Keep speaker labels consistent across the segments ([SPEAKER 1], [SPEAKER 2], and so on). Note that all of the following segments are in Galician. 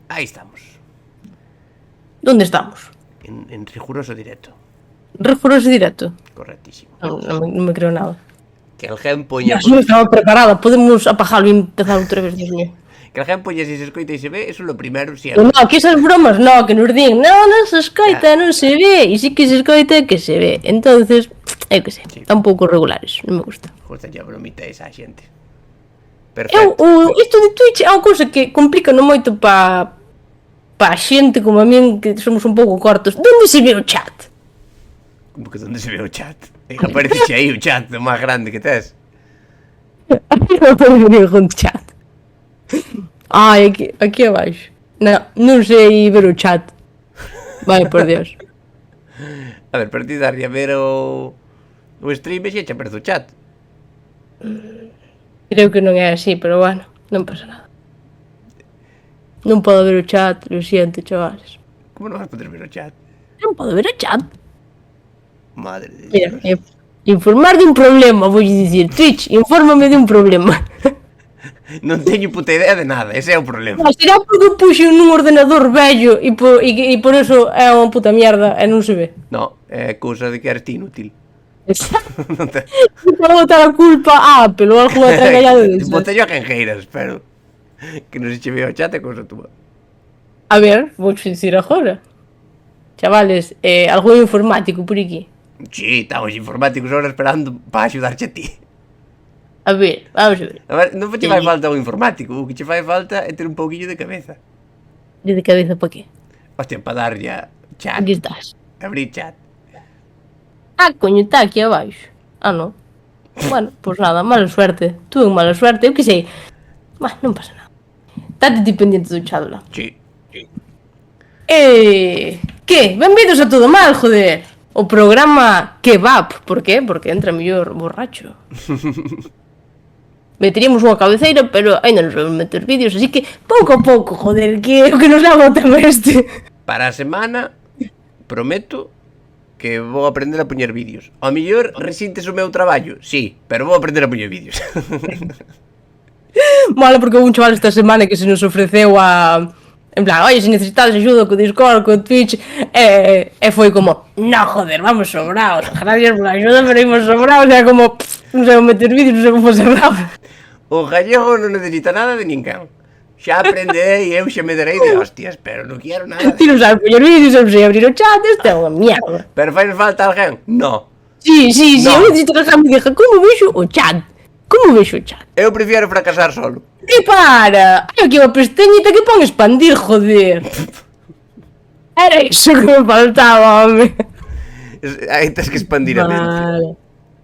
[SPEAKER 1] Aí estamos.
[SPEAKER 2] ¿Dónde estamos?
[SPEAKER 1] En riguroso directo.
[SPEAKER 2] Riguroso directo.
[SPEAKER 1] Correctísimo.
[SPEAKER 2] No me creo nada.
[SPEAKER 1] Que alguén poña...
[SPEAKER 2] No estaba preparada. Podemos apagarlo y empezar outra vez, Dios mío.
[SPEAKER 1] Que alguén poña si se escoita e se ve, eso é o primeiro sempre.
[SPEAKER 2] No, que esas bromas, no, que nos din, non se escoita, non se ve, e si que se escoita, que se ve. Entonces, eu que sei,
[SPEAKER 1] Sí.
[SPEAKER 2] está un pouco regulares, non me gusta.
[SPEAKER 1] Justa ya bromita esa xente. Perfecto.
[SPEAKER 2] Isto de Twitch é unha cousa que complica non moito pa xente como a min, que somos un pouco cortos. Donde se ve o chat?
[SPEAKER 1] Como que onde se ve o chat? Aparece aí o chat, o máis grande que tes.
[SPEAKER 2] Non pode ver un chat. Ai, aquí abaixo. Non sei ver o chat. Vai, por Dios.
[SPEAKER 1] A ver, pero ti darlle a ver o stream e xa aparece o chat.
[SPEAKER 2] Creo que non é así, pero bueno, non pasa nada. Non podo ver o chat, lo siento, chavales.
[SPEAKER 1] Como non vas poder ver o chat?
[SPEAKER 2] Non podo ver o chat.
[SPEAKER 1] Madre de
[SPEAKER 2] Mira,
[SPEAKER 1] Dios.
[SPEAKER 2] informar de un problema, vou dicir. Twitch, infórmame de un problema.
[SPEAKER 1] Non teño puta idea de nada, ese é o problema.
[SPEAKER 2] Será porque puxo nun ordenador vello e por eso é unha puta mierda e non se ve.
[SPEAKER 1] No, é cousa de que eres ti inútil. Non te...
[SPEAKER 2] Vou botar a culpa a Apple ou algo atragallado disso.
[SPEAKER 1] Botello a canjeiras, pero que non se che ve o chat é cousa túa.
[SPEAKER 2] A ver, vou dicir agora. Chavales, algún informático por aquí.
[SPEAKER 1] Sí, estamos informáticos ahora esperando para axudarche a ti.
[SPEAKER 2] A ver, vamos a ver.
[SPEAKER 1] A ver, non che fai falta un informático, o que che fai falta é ter un pouquillo de cabeza.
[SPEAKER 2] De cabeza para qué?
[SPEAKER 1] Hostia, para darlle a chat,
[SPEAKER 2] Aquí estás.
[SPEAKER 1] abrir chat.
[SPEAKER 2] Ah, coño, está aquí abaixo. Ah, non. Bueno, pois nada, mala suerte. Tuve mala suerte, eu que sei. Bah, non pasa nada. Date ti pendiente do chat lá.
[SPEAKER 1] Sí.
[SPEAKER 2] Que? Benvidos a Todo Mal, joder. O programa Kebab. Por qué? Porque entra mellor borracho. Meteríamos unha cabeceira, pero ainda non sabemos meter vídeos, así que pouco a pouco, joder, que é o que nos leva o tema este.
[SPEAKER 1] Para a semana, prometo que vou aprender a poñer vídeos. Ao mellor resintes o meu traballo, sí, pero vou aprender a poñer vídeos.
[SPEAKER 2] Mola porque houve un chaval esta semana que se nos ofreceu a... En plan, oye, se necesitades ajuda co Discord, co Twitch, e foi como, no, joder, vamos sobraos, gracias por la ajuda, pero imos sobraos, e como, non sei meter vídeos, non sei como facer nada.
[SPEAKER 1] O gallego non necesita nada de ninguén. Xa aprendei, eu xa me darei de hostias, pero non quero nada.
[SPEAKER 2] Ti non sabes poñer vídeos, non sei abrir o chat, isto é unha mierda.
[SPEAKER 1] Pero fai falta alguén? No.
[SPEAKER 2] Sí,
[SPEAKER 1] No.
[SPEAKER 2] eu necesito que alguén me diga, como vexo o chat? Como vexo o chat?
[SPEAKER 1] Eu prefiero fracasar solo.
[SPEAKER 2] E para! Hai aquí unha pestañita que pon expandir, joder. Era iso que me faltaba, home.
[SPEAKER 1] Aí tens que expandir a mente.
[SPEAKER 2] Vale.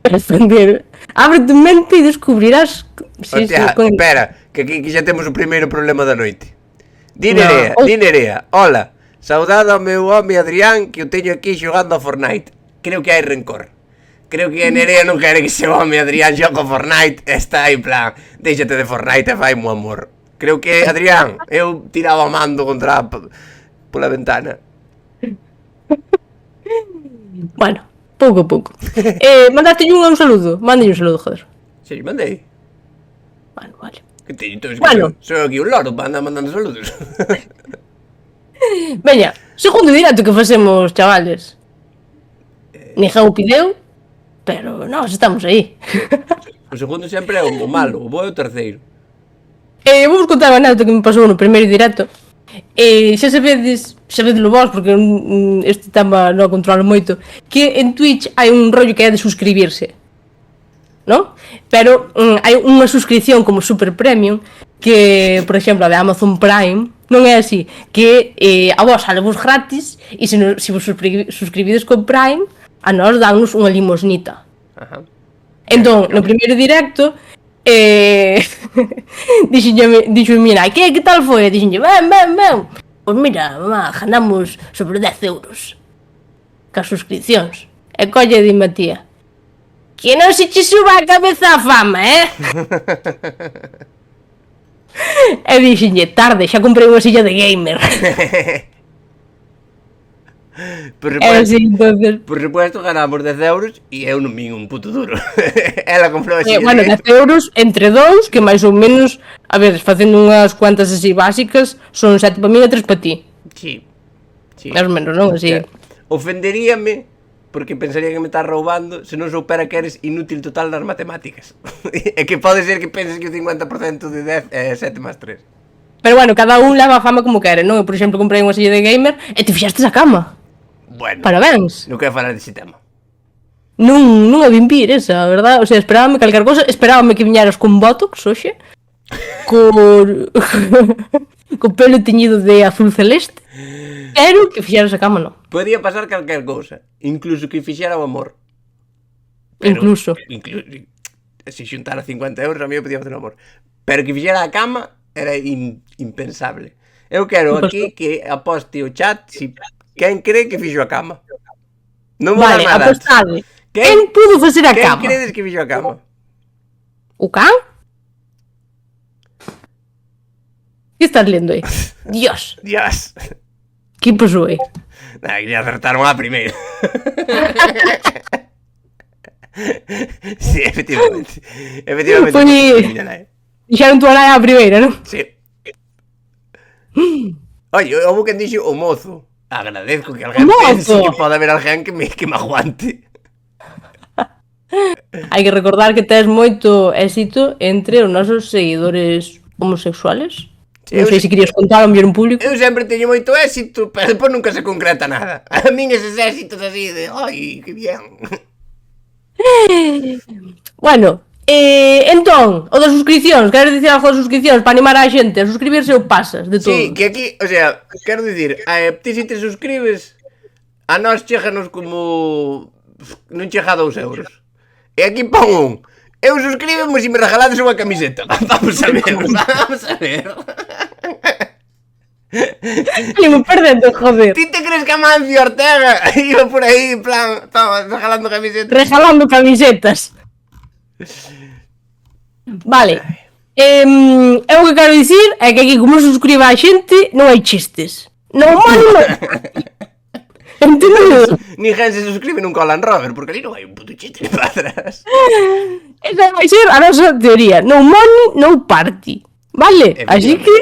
[SPEAKER 2] Expandir. Abre tu mente e descubrirás... Sí,
[SPEAKER 1] Hostia,
[SPEAKER 2] con...
[SPEAKER 1] espera, que aquí xa temos o primeiro problema da noite. Di
[SPEAKER 2] No.
[SPEAKER 1] Nerea, hola. Saudade ao meu home Adrián, que o teño aquí xogando a Fortnite. Creo que hai rencor. Creo que a Nerea non quere que se home Adrián xoga a Fortnite. Está aí en plan, déxate de Fortnite e fai mo amor. Creo que, Adrián, eu tiraba o mando contra pola ventana.
[SPEAKER 2] Bueno, pouco a pouco. Mandaste un saludo. Mándelle un saludo, joder.
[SPEAKER 1] Se lle mandei.
[SPEAKER 2] Bueno, vale.
[SPEAKER 1] Que teño, entón,
[SPEAKER 2] Bueno.
[SPEAKER 1] Soy aquí un loro para andar mandando saludos.
[SPEAKER 2] Veña, segundo directo que facemos, chavales. Ningén o pideu, pero nós estamos aí.
[SPEAKER 1] O segundo sempre é o malo, o bo é o terceiro.
[SPEAKER 2] Vamos contar a anécdota que me pasou no primeiro directo. Xa sabedelo vos, porque este tema non o controlo moito, que en Twitch hai un rollo que é de suscribirse, ¿no? Pero hai unha suscripción como super premium que, por exemplo, a de Amazon Prime non é así, que a vos salevos gratis e se vos suscribides con Prime, a nós dannos unha limosnita.
[SPEAKER 1] Ajá.
[SPEAKER 2] Entón, no primeiro directo dixo mira, que tal foi? Dixenlle, ben. Pois mira, mamá, ganamos sobre 10 euros cas suscripcións. E colle di Matía, que non se che suba a cabeza a fama, E dixenlle, tarde, xa comprei unha silla de gamer.
[SPEAKER 1] Por
[SPEAKER 2] así, entonces...
[SPEAKER 1] por supuesto, ganamos 10 euros e eu non vin un puto duro. Ela comprou así.
[SPEAKER 2] Bueno, 10 euros entre dous, que máis ou menos, a ver, facendo unhas cuantas así básicas, son 7 para mí e 3 para ti.
[SPEAKER 1] Sí. Sí.
[SPEAKER 2] Máis ou menos, non? Así.
[SPEAKER 1] Ofenderíame porque pensaría que me estás roubando se non soupera que eres inútil total nas matemáticas. E que pode ser que penses que o 50% de 10 é 7 más 3.
[SPEAKER 2] Pero bueno, cada un leva a fama como quere, non? Eu, por exemplo, comprei unha silla de gamer e te fixastes a cama.
[SPEAKER 1] Bueno,
[SPEAKER 2] Parabéns.
[SPEAKER 1] non quero falar dese tema.
[SPEAKER 2] Non a vin vir esa, a verdad? O sea, esperábame calquer cosa, esperábame que viñaras con botox, hoxe, co pelo teñido de azul celeste, pero que fixeras a cama, non.
[SPEAKER 1] Podía pasar calquer cousa, incluso que fixera o amor.
[SPEAKER 2] Incluso.
[SPEAKER 1] Se xuntara 50 euros, a mí eu podía facer o amor. Pero que fixera a cama era impensable. Eu quero aquí que aposte o chat si quen cree que fixo a cama. Non vale, nada.
[SPEAKER 2] Apostade. Quen pudo facer a cama?
[SPEAKER 1] Quen credes que fixo a cama?
[SPEAKER 2] O can? Que estás lendo aí? Dios.
[SPEAKER 1] Dios.
[SPEAKER 2] Que pasou aí?
[SPEAKER 1] Que ya acertaron a primeira. Sí, efectivamente.
[SPEAKER 2] Dixeron tú a nai a primeira, non?
[SPEAKER 1] Sí. Oye, houve quen dixo o mozo. Agradezco que alguén pense que pode haber alguén que me aguante.
[SPEAKER 2] Hai que recordar que tes moito éxito entre os nosos seguidores homosexuales. Sí, non sei se querías contar ao mellor en público.
[SPEAKER 1] Eu sempre teño moito éxito, pero depois nunca se concreta nada. A min eses éxitos así de, ai, que bien.
[SPEAKER 2] Bueno, entón, o das suscripcións, queres dicir algo das suscripcións para animar a xente a suscribirse ou pasas de todo?
[SPEAKER 1] Sí, que aquí, o sea, quero dicir, ti se te suscribes, a nós cheganos como non chega a 2 euros. E aquí pon un, eu suscríbeme se me regalades unha camiseta. Vamos a ver, vamos a ver.
[SPEAKER 2] Salimos perdendo, joder.
[SPEAKER 1] Ti te crees que Amancio Ortega iba por aí, en plan, regalando camisetas?
[SPEAKER 2] Regalando camisetas. Vale. Eu o que quero dicir é que aquí, como se suscriba a xente, non hai chistes. Non, mano, non. Entendo.
[SPEAKER 1] Ninguén se suscribe nunca ao Land Rover, porque ali non hai un puto chiste para atrás.
[SPEAKER 2] Esa vai ser a nosa teoría. No money, no party. Vale? Así que,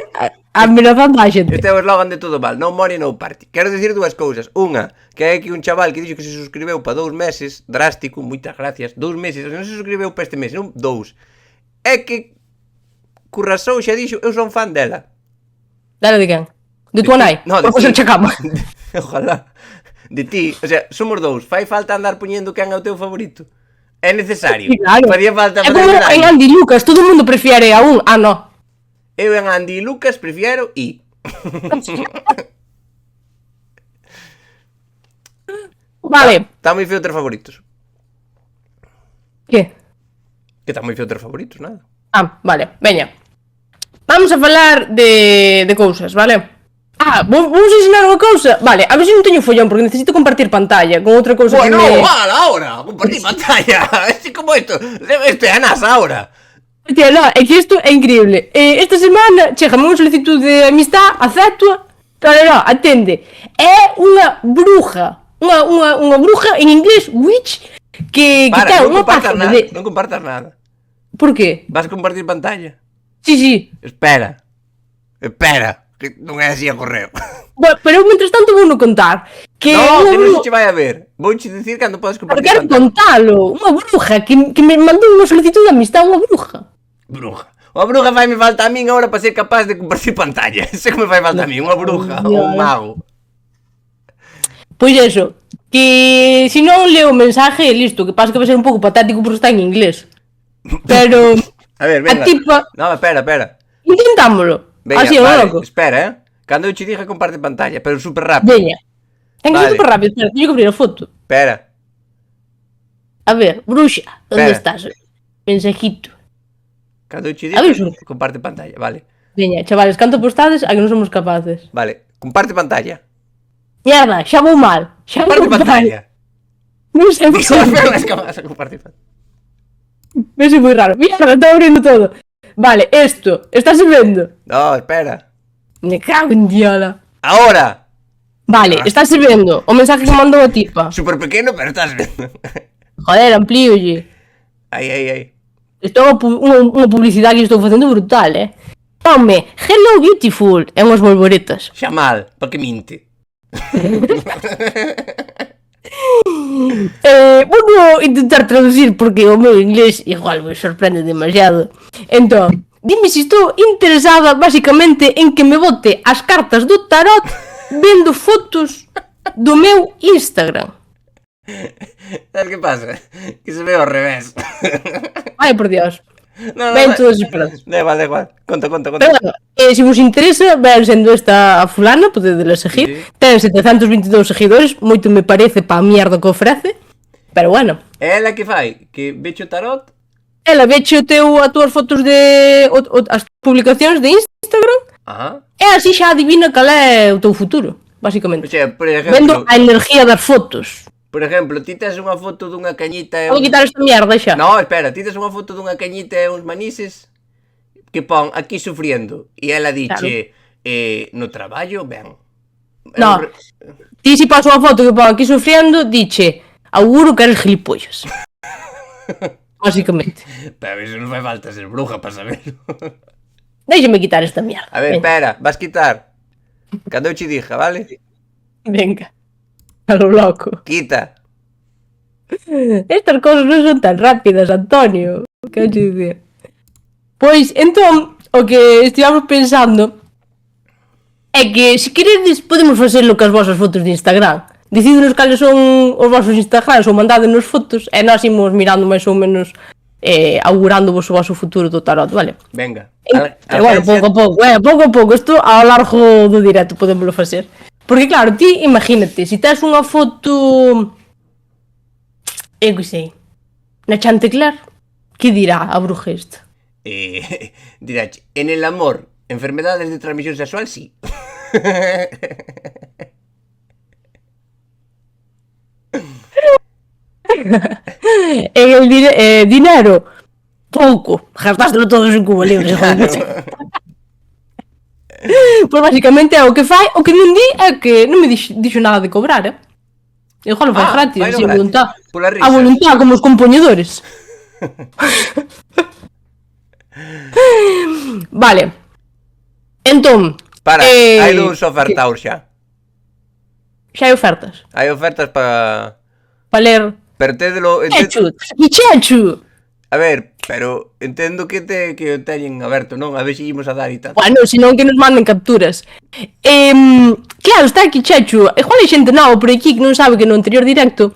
[SPEAKER 2] amenazando a xente.
[SPEAKER 1] Este é o eslogan de todo mal. No money, no party. Quero dicir dúas cousas. Unha, que hai aquí un chaval que dixo que se suscribeu para 2 meses. Drástico, moitas gracias. 2 meses. Non se suscribeu para este mes, non 2. É que Currasou xa dixo, eu son fan dela.
[SPEAKER 2] Dela de quen? De tua nai?
[SPEAKER 1] No, de
[SPEAKER 2] ti.
[SPEAKER 1] Ojalá. De ti, o sea, somos 2. Fai falta andar poñendo quen é o teu favorito. É necesario.
[SPEAKER 2] Sí, claro.
[SPEAKER 1] Faría falta
[SPEAKER 2] facer como en Andy Lucas, todo o mundo prefiere a un. Ah, no.
[SPEAKER 1] Eu en Andy Lucas prefiero I.
[SPEAKER 2] Vale.
[SPEAKER 1] Está moi feo ter favoritos.
[SPEAKER 2] Que?
[SPEAKER 1] Que está moi feo ter favoritos, nada.
[SPEAKER 2] Ah, vale, veña. Vamos a falar de cousas, vale? Vamos a ensinar unha cousa? Vale, a ver se non teño follón, porque necesito compartir pantalla con outra cousa que me...
[SPEAKER 1] Bueno, vale, ahora, compartir pantalla. Es como esto é a NASA ahora.
[SPEAKER 2] Tía, no, é que isto é increíble. Esta semana chegame unha solicitud de amistad, acepto, pero no, atende. É unha bruja, unha bruja en inglés, witch, que ten unha página de...
[SPEAKER 1] Non compartas nada.
[SPEAKER 2] Por qué?
[SPEAKER 1] Vas a compartir pantalla?
[SPEAKER 2] Sí.
[SPEAKER 1] Espera, que non é así a correo.
[SPEAKER 2] Bueno, pero eu, mientras tanto, vou no contar.
[SPEAKER 1] Que non se che vai a ver. Vouche dicir cando podes compartir
[SPEAKER 2] pantalla. Quero contalo. Unha bruja que me mandou unha solicitud de amistad, unha bruja.
[SPEAKER 1] Unha bruja faime falta a min agora para ser capaz de compartir pantalla. Sei que me fai falta a min, unha bruja ou un mago.
[SPEAKER 2] Pois eso, que se non leo o mensaje, listo, que pasa que vai ser un pouco patético porque está en inglés. Pero...
[SPEAKER 1] A ver, venga. No, espera.
[SPEAKER 2] Intentámoslo.
[SPEAKER 1] Venga,
[SPEAKER 2] así,
[SPEAKER 1] vale,
[SPEAKER 2] loco.
[SPEAKER 1] Espera, Cando eu che diga comparte pantalla, pero super rápido.
[SPEAKER 2] Veña. Ten que ser super rápido, espera, teño que abrir a foto.
[SPEAKER 1] Espera.
[SPEAKER 2] A ver, bruxa, onde estás? Mensajito.
[SPEAKER 1] Cando eu che diga comparte pantalla, vale.
[SPEAKER 2] Veña, chavales, canto postades a que non somos capaces.
[SPEAKER 1] Vale, comparte pantalla.
[SPEAKER 2] Mierda, xa vou mal. Xa
[SPEAKER 1] comparte pantalla.
[SPEAKER 2] Non sei por que.
[SPEAKER 1] Non es capaz de compartir pantalla.
[SPEAKER 2] Vese moi raro. Mierda, está abrindo todo. Vale, esto, estás vendo?
[SPEAKER 1] No, espera.
[SPEAKER 2] Me cago en diola.
[SPEAKER 1] Ahora.
[SPEAKER 2] Vale, estás vendo o mensaje que mandou a tipa.
[SPEAKER 1] Super pequeno, pero estás vendo.
[SPEAKER 2] Joder, amplíolle.
[SPEAKER 1] Aí.
[SPEAKER 2] Isto é unha publicidade que estou facendo brutal, Home, hello beautiful, e unhas bolboretas.
[SPEAKER 1] Xa mal, pa que minte.
[SPEAKER 2] Vou intentar traducir porque o meu inglés igual me sorprende demasiado. Entón, dime se estou interesada basicamente en que me bote as cartas do tarot vendo fotos do meu Instagram.
[SPEAKER 1] Sabes que pasa? Que se ve ao revés.
[SPEAKER 2] Ai, por Dios.
[SPEAKER 1] No,
[SPEAKER 2] Ven todos esperados.
[SPEAKER 1] Da igual. Conta.
[SPEAKER 2] Pero bueno, se vos interesa, ven sendo esta a fulana, podedela seguir.
[SPEAKER 1] Sí.
[SPEAKER 2] Ten 722 seguidores, moito me parece pa a mierda que ofrece. Pero bueno.
[SPEAKER 1] É ela que fai? Que vecho tarot?
[SPEAKER 2] Ela veche as túas fotos de... as publicacións de Instagram.
[SPEAKER 1] Ajá.
[SPEAKER 2] E así xa adivina cal é o teu futuro, basicamente.
[SPEAKER 1] O sea, por
[SPEAKER 2] Vendo
[SPEAKER 1] exemplo...
[SPEAKER 2] a energía das fotos.
[SPEAKER 1] Por exemplo, ti tes unha foto dunha cañita e...
[SPEAKER 2] Vou quitar esta mierda xa.
[SPEAKER 1] No, espera, ti tes unha foto dunha cañita e uns manises que pon aquí sufriendo. E ela diche, no traballo, ben.
[SPEAKER 2] No, ti si paso a foto que pon aquí sufriendo, diche, auguro que eres gilipollas. Basicamente.
[SPEAKER 1] Pero iso non fai falta ser bruja para saberlo.
[SPEAKER 2] Déixame quitar esta mierda.
[SPEAKER 1] A ver,
[SPEAKER 2] Venga.
[SPEAKER 1] espera, vas quitar. Cando eu che dija, vale?
[SPEAKER 2] Venga. A lo loco.
[SPEAKER 1] Quita.
[SPEAKER 2] Estas cosas non son tan rápidas, Antonio. Que te dicir? Pois, entón, o que estivamos pensando é que, se queredes, podemos facelo cas vosas fotos de Instagram. Decidnos cales son os vosos Instagrams ou mandádenos fotos e nós imos mirando máis ou menos augurándovos o voso futuro do tarot, vale?
[SPEAKER 1] Venga.
[SPEAKER 2] Bueno, pouco a pouco, isto ao largo do directo podémoslo facer. Porque claro, ti imagínate, se tes unha foto, eu que sei, na Chantecler, que dirá a bruja esta?
[SPEAKER 1] Dirache, en el amor, enfermedades de transmisión sexual, sí.
[SPEAKER 2] En el dinero, pouco, gastástelo todo en Cuba Libre, joder. Pois basicamente é o que fai, o que non di é que non me dixo nada de cobrar, Igual o fai gratis, así, a voluntad. A voluntad, como os compoñedores. Vale. Entón,
[SPEAKER 1] para, hai dous ofertaos xa.
[SPEAKER 2] Xa hai ofertas.
[SPEAKER 1] Hai ofertas para
[SPEAKER 2] ler.
[SPEAKER 1] Pero tédelo...
[SPEAKER 2] Chechu, Chechu.
[SPEAKER 1] A ver, pero entendo que o teñen aberto, non? A ver se imos a dar e tal.
[SPEAKER 2] Bueno, senón que nos manden capturas. Claro, está aquí Chechu. Igual hai xente nova por aquí que non sabe que no anterior directo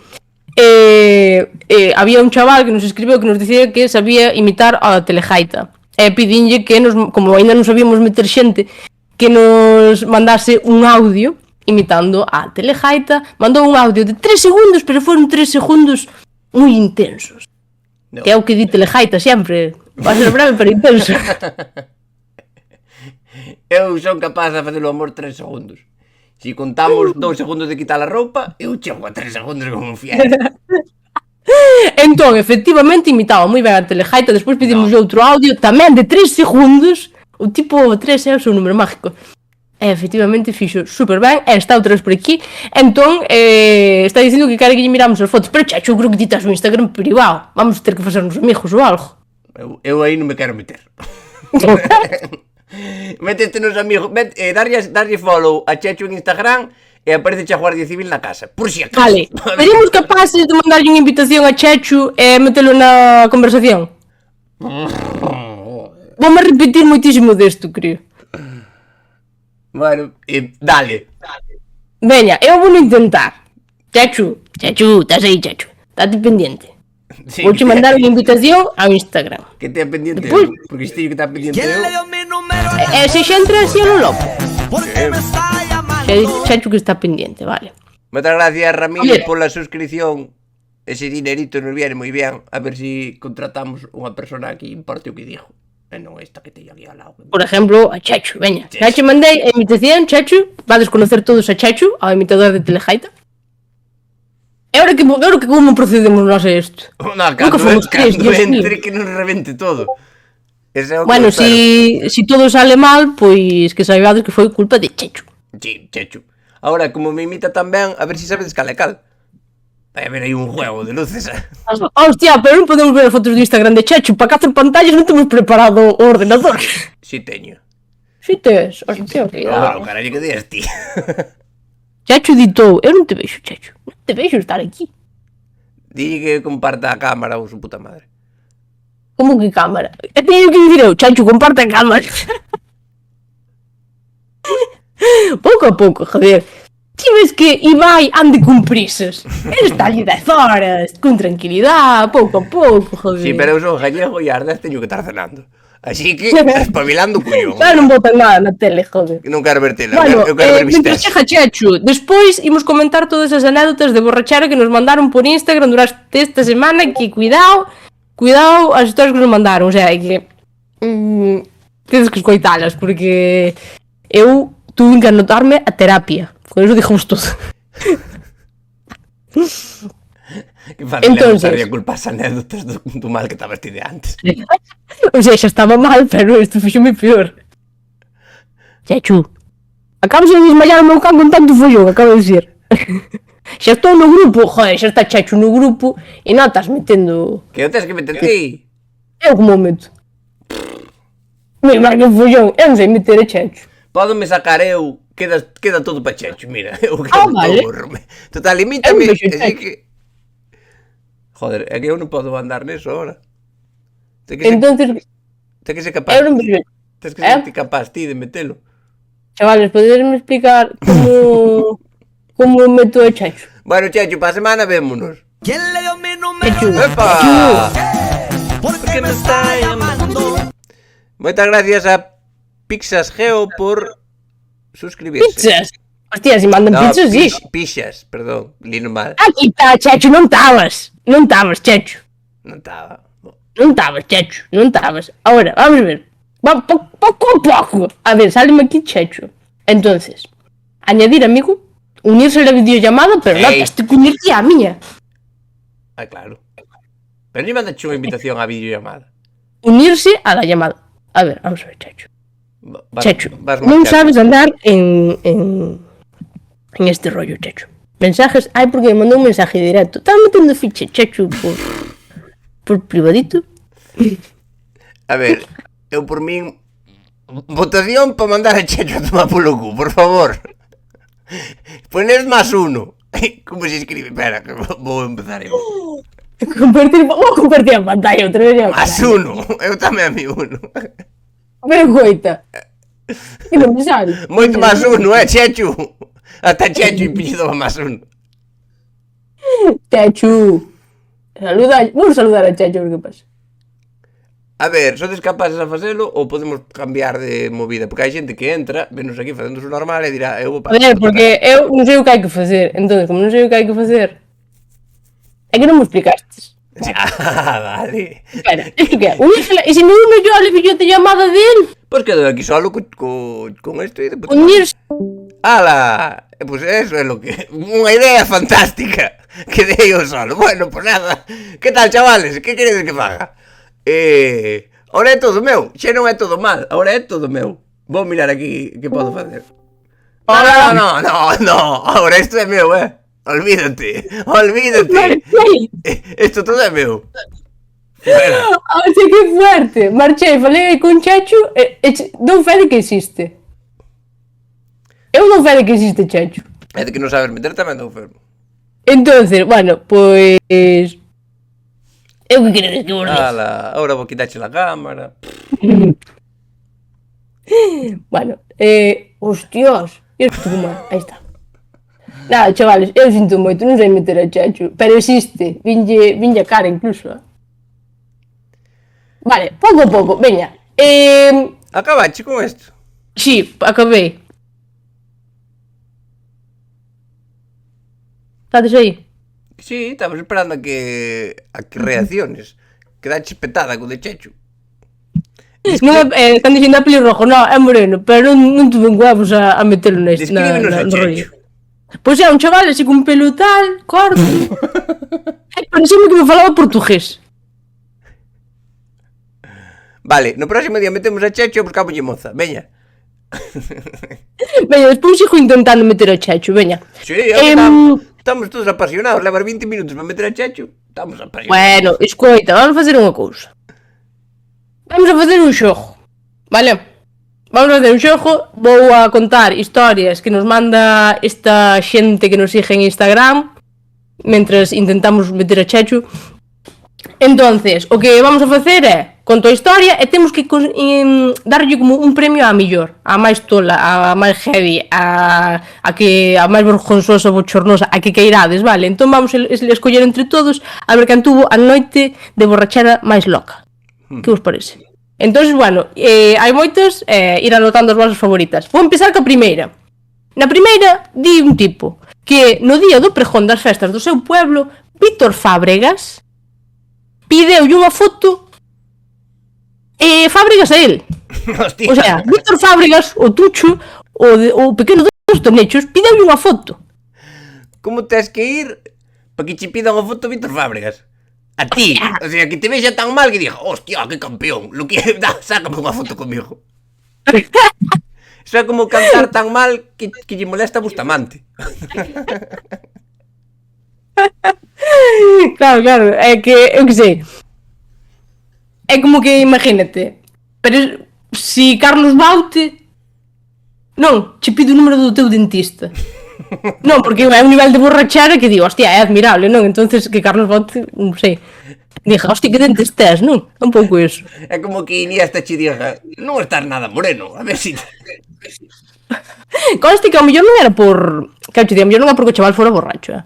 [SPEAKER 2] había un chaval que nos escribeu que nos dicía que sabía imitar a Telejaita. E pedinlle que nos, como ainda non sabíamos meter xente, que nos mandase un audio imitando a Telejaita. Mandou un audio de 3 segundos, pero foron 3 segundos moi intensos. No. Que é o que di Telejaita sempre. Va a ser breve, pero intenso.
[SPEAKER 1] Eu son capaz de facer o amor 3 segundos. Si contamos 2 segundos de quitar a roupa, eu chego a 3 segundos como un fiel.
[SPEAKER 2] Entón, efectivamente, imitaba moi ben a Telejaita. Despois pedimos outro audio, tamén de 3 segundos. O tipo 3 é o seu número mágico. E efectivamente fixo super ben. E está outra vez por aquí. Entón, está dicindo que quere que lle miramos as fotos. Pero chacho, eu creo que ti estás no Instagram privado. Vamos ter que facernos amigos ou algo.
[SPEAKER 1] Eu aí non me quero meter. Métete nos amigos, darlle follow a Chechu en Instagram e aparece a Guardia Civil na casa, por si acaso.
[SPEAKER 2] Vale, seríamos capaces de mandarlle unha invitación a Chechu e metelo na conversación? Vamos a repetir moitísimo desto, creo.
[SPEAKER 1] Bueno, dale.
[SPEAKER 2] Veña, eu vou intentar. Chechu, estás aí, Chechu. Estate pendiente. Sí, vou che mandar unha invitación ao Instagram.
[SPEAKER 1] Que te pendiente eu, porque este que está pendiente eu.
[SPEAKER 2] Se xa entra así a lo loco. Chechu que está pendiente, vale.
[SPEAKER 1] Moitas gracias, Ramírez, pola suscripción. Ese dinerito nos viene moi bien. A ver si contratamos unha persona que importe o que dijo. E non esta que teño aquí ao lado.
[SPEAKER 2] Por exemplo, a Chechu, veña. Xa che mandei a invitación, Chechu. Vades conocer todos a Chechu, ao imitador de Telejaita. E ahora que como procedemos nós a isto?
[SPEAKER 1] Nunca fomos tres, Dios mío. Que nos revente todo.
[SPEAKER 2] Bueno, si todo sale mal, pois que saibades que foi culpa de Chechu.
[SPEAKER 1] Sí, Chechu. Ahora, como me imita tan ben, a ver si sabedes cal é cal. Vai haber aí un juego de luces.
[SPEAKER 2] Hostia, pero non podemos ver as fotos do Instagram de Chechu. Para cacer pantallas non temos preparado o ordenador.
[SPEAKER 1] Si teño.
[SPEAKER 2] Si tes, hostia, cuidado.
[SPEAKER 1] Carallo, que días ti.
[SPEAKER 2] Chechu editou. Eu non te vexo, Chechu. Non te vexo estar aquí.
[SPEAKER 1] Dille que comparta a cámara ou su puta madre.
[SPEAKER 2] Como que cámara? E teño que dicir eu, Chechu, comparte a cámara. Pouco a pouco, joder. Ti ves que Ibai ande con prisas. Ele está ali 10 horas, con tranquilidade, pouco a pouco, joder.
[SPEAKER 1] Si, pero eu son gallego e ás 10 teño que estar cenando. Así que, espabilando o cullón.
[SPEAKER 2] Claro, non botan nada na tele, joder.
[SPEAKER 1] Non quero ver tele,
[SPEAKER 2] Bueno,
[SPEAKER 1] eu quero ver
[SPEAKER 2] mientras
[SPEAKER 1] vistes.
[SPEAKER 2] chega Chechu, despois imos comentar todas as anécdotas de borrachera que nos mandaron por Instagram durante esta semana, que cuidado as historias que nos mandaron, o sea, que tedes que escoitalas, porque eu tuve que anotarme a terapia, con eso dijamos todo.
[SPEAKER 1] Que fácil
[SPEAKER 2] Entonces,
[SPEAKER 1] é botarlle a culpa as anécdotas do mal que estabas ti de antes.
[SPEAKER 2] o sea, xa estaba mal, pero isto fixome peor. Chechu, acabas de desmayar o meu can con tanto follón, acabo de dizer. Xa estou no grupo, joder, xa está Chechu no grupo e non estás metendo...
[SPEAKER 1] Que o tens que meter ti.
[SPEAKER 2] Eu como o meto? Meu, mas que follón, eu non sei meter a Chechu.
[SPEAKER 1] Pódome sacar eu, queda todo pa Checho, mira. Eu que
[SPEAKER 2] vale.
[SPEAKER 1] burro. Total, limítame,
[SPEAKER 2] Eu vexo
[SPEAKER 1] así
[SPEAKER 2] Checho.
[SPEAKER 1] que... Joder, é que eu non podo andar neso ahora. Ten que ser capaz.
[SPEAKER 2] Eu non vexo.
[SPEAKER 1] Tens que ser capaz ti de metelo.
[SPEAKER 2] Chavales, poderesme explicar como meto a Chechu?
[SPEAKER 1] Bueno, Checho, pa semana vémonos.
[SPEAKER 3] ¿Quién le dio mi número?
[SPEAKER 2] Chechu,
[SPEAKER 1] ¡Epa!
[SPEAKER 3] ¿Por qué me está llamando?
[SPEAKER 1] Moitas gracias a Pixas Geo por suscribirse.
[SPEAKER 2] pizzas. Hostia, si mandan
[SPEAKER 1] No,
[SPEAKER 2] pizzas, sí.
[SPEAKER 1] Pixas, perdón, lino mal.
[SPEAKER 2] Aquí está, Chechu, non estabas, Chechu.
[SPEAKER 1] Non estaba.
[SPEAKER 2] Non estabas, Chechu, non estabas. Ahora, vamos a ver. Pouco a pouco. A ver, sáleme aquí Chechu. Entonces, añadir amigo, unirse a la videollamada, pero non
[SPEAKER 1] Ey.
[SPEAKER 2] tens que unirte á miña.
[SPEAKER 1] Ah, claro. Pero ni mandache unha invitación á videollamada.
[SPEAKER 2] Unirse a la llamada. A ver, vamos a ver, Chechu. Chechu,
[SPEAKER 1] Vas
[SPEAKER 2] non
[SPEAKER 1] marchar.
[SPEAKER 2] sabes andar en este rollo, Chechu. Mensajes, porque me mandou un mensaje directo. Estaba metendo ficha, Chechu, por privadito.
[SPEAKER 1] A ver, eu por min... Votación para mandar a Checho a tomar polo cu, por favor. Poner más uno. Como se escribe? Espera, que vou empezar eu.
[SPEAKER 2] Vou compartir a pantalla outra vez.
[SPEAKER 1] Más uno. Eu tamén a mi uno.
[SPEAKER 2] Pero coita. Que non me sale.
[SPEAKER 1] Moito más uno, Chechu. Hasta Chechu impedido a más uno.
[SPEAKER 2] Chechu. Saluda, vamos saludar a Chechu, que pasa.
[SPEAKER 1] A ver, sodes capaces a facelo ou podemos cambiar de movida? Porque hai xente que entra, venos aquí facendo o normal e dirá, eu vou
[SPEAKER 2] A ver, porque eu non sei o que hai que facer. Entón, como non sei o que hai que facer, é que non me explicastes.
[SPEAKER 1] Ah, vale.
[SPEAKER 2] Espera, isto que é? Unírsela, e se me uno yo a la videollamada del,
[SPEAKER 1] Pois quedo aquí solo con esto e depois...
[SPEAKER 2] unirse.
[SPEAKER 1] ¡Hala! Pues eso é lo que... Unha idea fantástica. Quedei eu solo. Bueno, pues nada. Que tal, chavales? Que queredes que faga? Ahora é todo meu. Xe non é todo mal. Ahora é todo meu. Vou mirar aquí que podo facer. No. Ahora isto é meu, Olvídate. Isto todo é meu. Fuera.
[SPEAKER 2] Ah, sei que fuerte. Marchei, falei con Chechu e dou fe de que existe. Eu dou fe de que existe Chechu.
[SPEAKER 1] É de que non sabes meter tamén dou fermo.
[SPEAKER 2] Entonces, bueno, pois... Eu que queredes que vos diga?
[SPEAKER 1] Hala, ahora vou quitarche la cámara.
[SPEAKER 2] Bueno, hostias, isto como mal, aí está. Nada, chavales, eu sinto moito, non sei meter a Chechu, pero existe, vinlle a cara incluso. Vale, pouco a pouco, veña.
[SPEAKER 1] Acabache con isto.
[SPEAKER 2] Sí, acabei. Estades aí?
[SPEAKER 1] Sí, estamos esperando a que reacciones. Quedache petada co de Chechu.
[SPEAKER 2] Non é, están dicindo a pelirrojo, non, é moreno, pero non tuve huevos a metelo neste.
[SPEAKER 1] Descríbenos a Chechu.
[SPEAKER 2] Pois é, un chaval así con pelo tal, corto. Pareceme que me falaba portugués.
[SPEAKER 1] Vale, no próximo día metemos a Chechu e buscámoslle moza. Veña.
[SPEAKER 2] Veña, despois sigo intentando meter a Chechu, veña.
[SPEAKER 1] Sí, estamos todos apasionados. Levar 20 minutos para meter a Chechu. Estamos apasionados.
[SPEAKER 2] Bueno, escoita, vamos a facer unha cousa. Vamos a facer un xogo, vale? Vamos a facer un xogo. Vou a contar historias que nos manda esta xente que nos sigue en Instagram mentres intentamos meter a Chechu. Entonces, o que vamos a facer é conto a historia e temos que darlle como un premio á mellor, a máis tola, a máis heavy, a máis vergonzosa, bochornosa, a que queirades, vale? Entón vamos a escoller entre todos a ver quen tuvo a noite de borrachera máis loca. Que vos parece? Entonces, bueno, hai moitas, ir anotando as vosas favoritas. Vou empezar ca primeira. Na primeira, di un tipo que no día do pregón das festas do seu pueblo, Víctor Fábregas pideulle unha foto Fábregas a él.
[SPEAKER 1] Hostia.
[SPEAKER 2] O sea, Víctor Fábregas, o Tucho, o pequeno dos Tonechos, pideulle unha foto.
[SPEAKER 1] Como tes que ir para que che pida unha foto Víctor Fábregas? A ti, o sea, que te vexa tan mal que diga, hostia, que campeón, lo que da, sácame unha foto comigo. Eso é como cantar tan mal que lle molesta a Bustamante.
[SPEAKER 2] Claro, é que, eu que sei. É como que, imagínate, pero si Carlos Baute non, che pido o número do teu dentista. Non, porque é un nivel de borrachera que digo, hostia, é admirable, non? Entonces que Carlos Baute, non sei, diga, hostia, que dentes tes, non? É un pouco iso.
[SPEAKER 1] É como que Iniesta che diga, non estás nada moreno, a ver si...
[SPEAKER 2] Conste que ao mellor non era por... Que che digo, ao mellor non era porque o chaval fora borracho,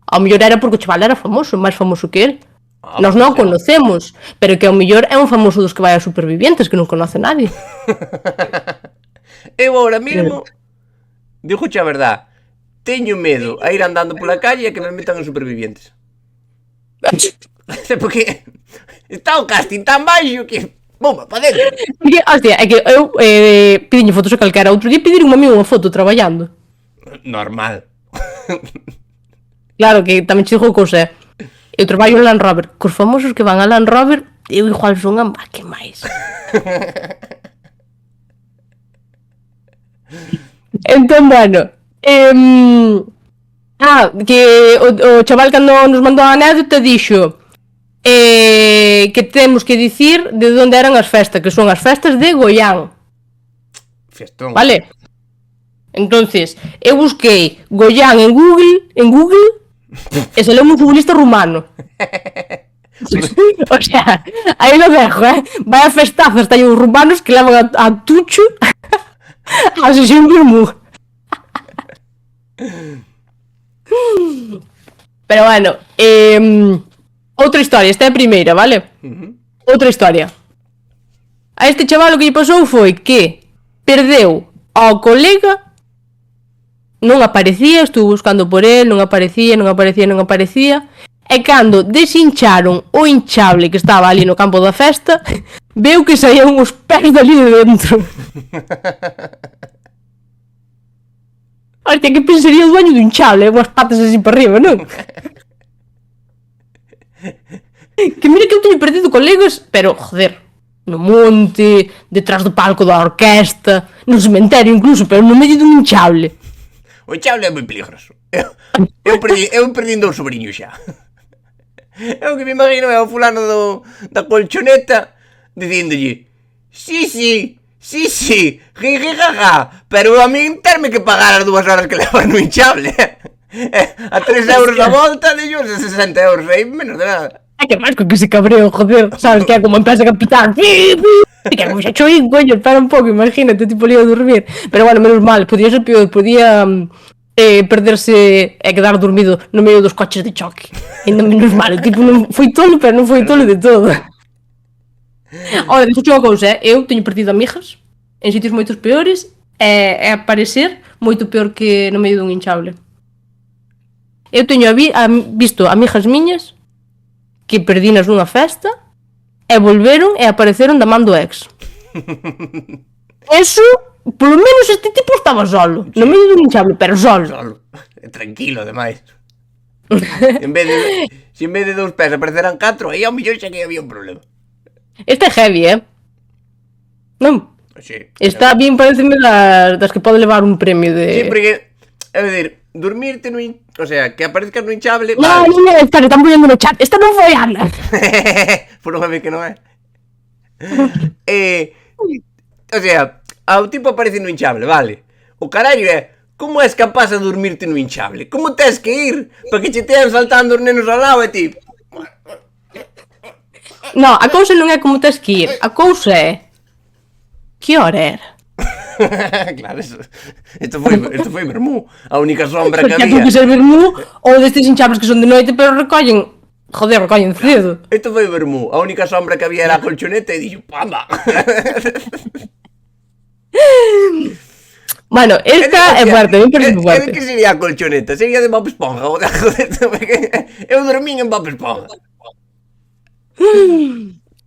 [SPEAKER 2] Ao mellor era porque o chaval era famoso, máis famoso que el. Nós non o conocemos, pero que ao mellor é un famoso dos que vai a Supervivientes, que non conoce nadie.
[SPEAKER 1] Eu ahora mismo, digo-che a verdad, teño medo a ir andando pola calle e que me metan en Supervivientes. Porque está o casting tan baixo que... Bomba, pa dentro.
[SPEAKER 2] Porque, hostia, é que eu pidiñe fotos a calquera. Outro día pedir un amigo unha foto traballando.
[SPEAKER 1] Normal.
[SPEAKER 2] Claro, que tamén che digo cousa, eu traballo en Land Rover. Cos famosos que van a Land Rover, eu igual son a que máis. Entón, bueno, que o chaval cando nos mandou a anécdota dixo que temos que dicir de onde eran as festas, que son as festas de Goián.
[SPEAKER 1] Fiestón.
[SPEAKER 2] Vale? Entonces, eu busquei Goián en Google e se leu un futbolista rumano. O sea, aí lo dejo, vai a festazas, teñen os rumanos que levan a Tucho a sesión Bermú. Pero bueno, outra historia, esta é a primeira, vale? Outra historia. A este chaval o que lle pasou foi que perdeu ao colega, non aparecía, estuvo buscando por el, non aparecía, e cando deshincharon o hinchable que estaba ali no campo da festa, veu que saían os pés dali de dentro. Hostia, que pensaría o dueño do hinchable, unhas patas así para arriba, non? Que mira que eu teño perdido colegas, pero, joder, no monte, detrás do palco da orquesta, no cementerio incluso, pero no medio dun hinchable.
[SPEAKER 1] O hinchable é moi peligroso. Eu perdi dous sobrinhos xa. Eu que me imagino é o fulano da colchoneta dicíndolle sí, jijijaja, pero a min terme que pagar as 2 horas que levan no hinchable. A 3 euros a volta, de ellos 60 euros, aí menos de nada.
[SPEAKER 2] É que máis que se cabreo, joder, sabes que é como empresa capitán. É que como xa choín, coño, espera un pouco, imagínate, tipo lío a dormir. Pero bueno, menos mal, podía ser peor, podía perderse e quedar dormido no medio dos coches de choque. Ainda menos mal, tipo, non foi tolo, pero non foi tolo de todo. Ora, dixo unha cousa, eu teño perdido amigas en sitios moitos peores e a parecer moito peor que no medio dun hinchable. Eu teño visto amigas miñas que perdinas nunha festa e volveron e apareceron da man do ex. Eso, polo menos este tipo estaba solo, no medio dun hinchable, pero solo.
[SPEAKER 1] Tranquilo, ademais. En vez de 2 pés apareceran 4, aí ao millón xa que había un problema.
[SPEAKER 2] Este é heavy, Non?
[SPEAKER 1] Sí.
[SPEAKER 2] Está bien, pareceme das que pode levar un premio de...
[SPEAKER 1] Sí, porque, é dicir, dormirte no o sea, que aparezcas no hinchable,
[SPEAKER 2] No,
[SPEAKER 1] vale.
[SPEAKER 2] no, espera, están poniendo no chat. Esta non foi Ana.
[SPEAKER 1] Por unha vez que non é. O sea, ao tipo aparece no hinchable, vale. O carallo é, como és capaz de dormirte no hinchable? Como tes que ir para que che tean saltando os nenos ao lado e ti?
[SPEAKER 2] No, a cousa non é como tes que ir. A cousa é... Que hora era?
[SPEAKER 1] Claro, isto foi vermú. A única sombra que
[SPEAKER 2] Porque
[SPEAKER 1] había.
[SPEAKER 2] que ser vermú ou destes hinchables que son de noite pero recollen... Joder, recollen cedo.
[SPEAKER 1] Isto foi vermú. A única sombra que había era a colchoneta e dixo, pamba.
[SPEAKER 2] Bueno, esta é fuerte, me parece
[SPEAKER 1] De
[SPEAKER 2] fuerte.
[SPEAKER 1] que sería a colchoneta? Sería de Bob Esponja. Eu dormín en Bob Esponja.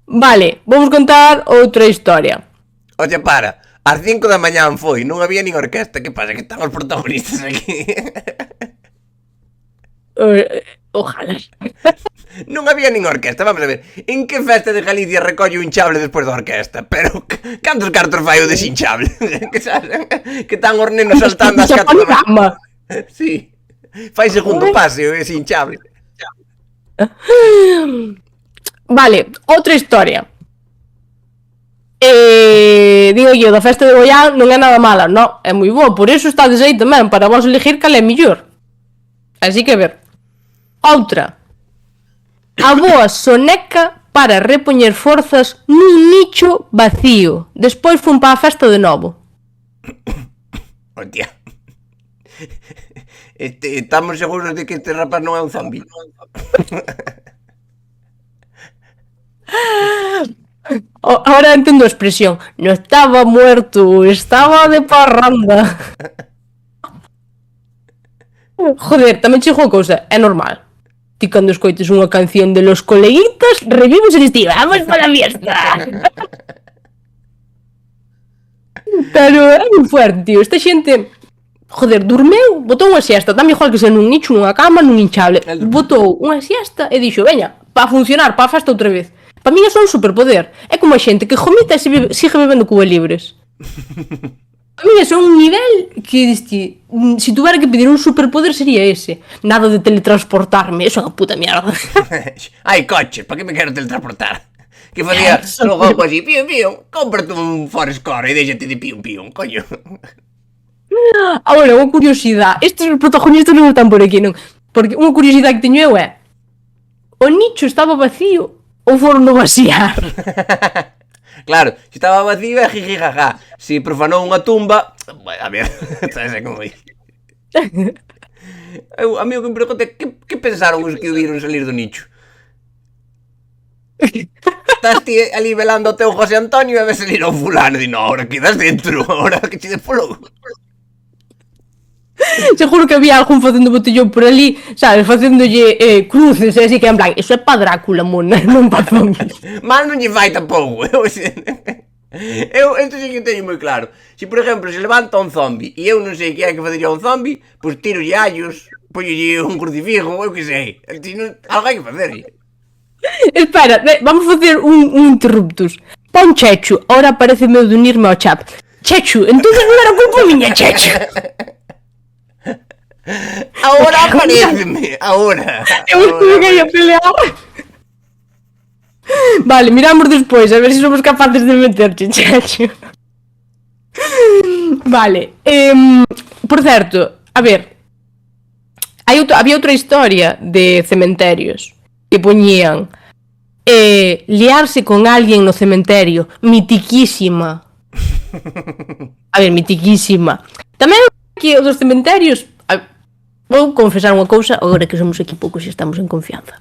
[SPEAKER 2] Vale, vamos contar outra historia.
[SPEAKER 1] Oye, para. Ás 5 da mañán foi, non había nin orquesta. Que pasa? Que están os protagonistas aquí.
[SPEAKER 2] Ojalá.
[SPEAKER 1] Non había nin orquesta, vamos a ver. En que festa de Galicia recolle un hinchable despois da orquesta? Pero cantos cartos fai o deshinchable? Que sabes? Que están os nenos saltando as 4 da mañá. Sí. Fai segundo paseo ese hinchable.
[SPEAKER 2] Vale, outra historia. Digo yo, da festa de Goián non é nada mala, non, é moi boa, por iso estades aí tamén, para vos elegir cal é mellor. Así que ver. Outra. A boa soneca para repoñer forzas nun nicho vacío. Despois fun para a festa de novo.
[SPEAKER 1] Hostia. Estamos seguros de que este rapaz non é un zombi.
[SPEAKER 2] Ahora entendo a expresión. No estaba muerto, estaba de parranda. Joder, tamén chegou a cousa, é normal. Ti cando escoites unha canción de Los Coleguitas, revives e dices, vamos para a fiesta. Pero é moi fuerte, tío. Esta xente, joder, dormeu, botou unha siesta, tan igual que ser nun nicho, nunha cama, nun hinchable. Botou unha siesta e dixo, veña, para funcionar, para a festa outra vez. Para min é só un superpoder. É como a xente que jomita e sigue bebendo Cuba Libres. A mí é só un nivel que diste, se tuvera que pedir un superpoder sería ese. Nada de teletransportarme, eso é unha puta mierda.
[SPEAKER 1] Hai coches, para que me quero teletransportar? Que facía logo algo así, pium, pium, cómprate un Forest Core e déxate de pium, pium, coño.
[SPEAKER 2] Agora, unha curiosidade. Estes protagonistas non están por aquí, non? Porque unha curiosidade que teño eu é: o nicho estaba vacío ou foron no vaciar?
[SPEAKER 1] Claro, se estaba vacío é jiji jaja. Se profanou unha tumba, bueno, a ver, sabes como é. A mí o que me pregunta é que pensaron os que o viron salir do nicho? Estás ti ali velando o teu José Antonio e ves salir ao fulano e di, no, ahora quedas dentro, ahora que che de polo.
[SPEAKER 2] Seguro que había algún facendo botellón por ali, sabes, facéndolle cruces e así que en plan, eso é pa Drácula, mona, non pa zombies.
[SPEAKER 1] Mal non lle fai tampouco. Eu isto sí que teño moi claro. Se, por exemplo, se levanta un zombi e eu non sei que hai que fazer a un zombi, pois tiro allos, pollolle un crucifijo, eu que sei. Algo hai que facer.
[SPEAKER 2] Espera, vamos facer un interruptus. Pon Chechu, ahora parece meu de unirme ao chat. Chechu, entonces non era culpa miña, Chechu.
[SPEAKER 1] Ahora apareceme, ahora.
[SPEAKER 2] Eu estuve que ia pelear. Vale, miramos despois, a ver se somos capaces de meterche, Chechu. Vale, por certo, a ver, había outra historia de cementerios que poñían liarse con alguén no cementerio, mitiquísima. A ver, mitiquísima. Tamén que os dos cementerios, vou confesar unha cousa, agora que somos aquí poucos e estamos en confianza.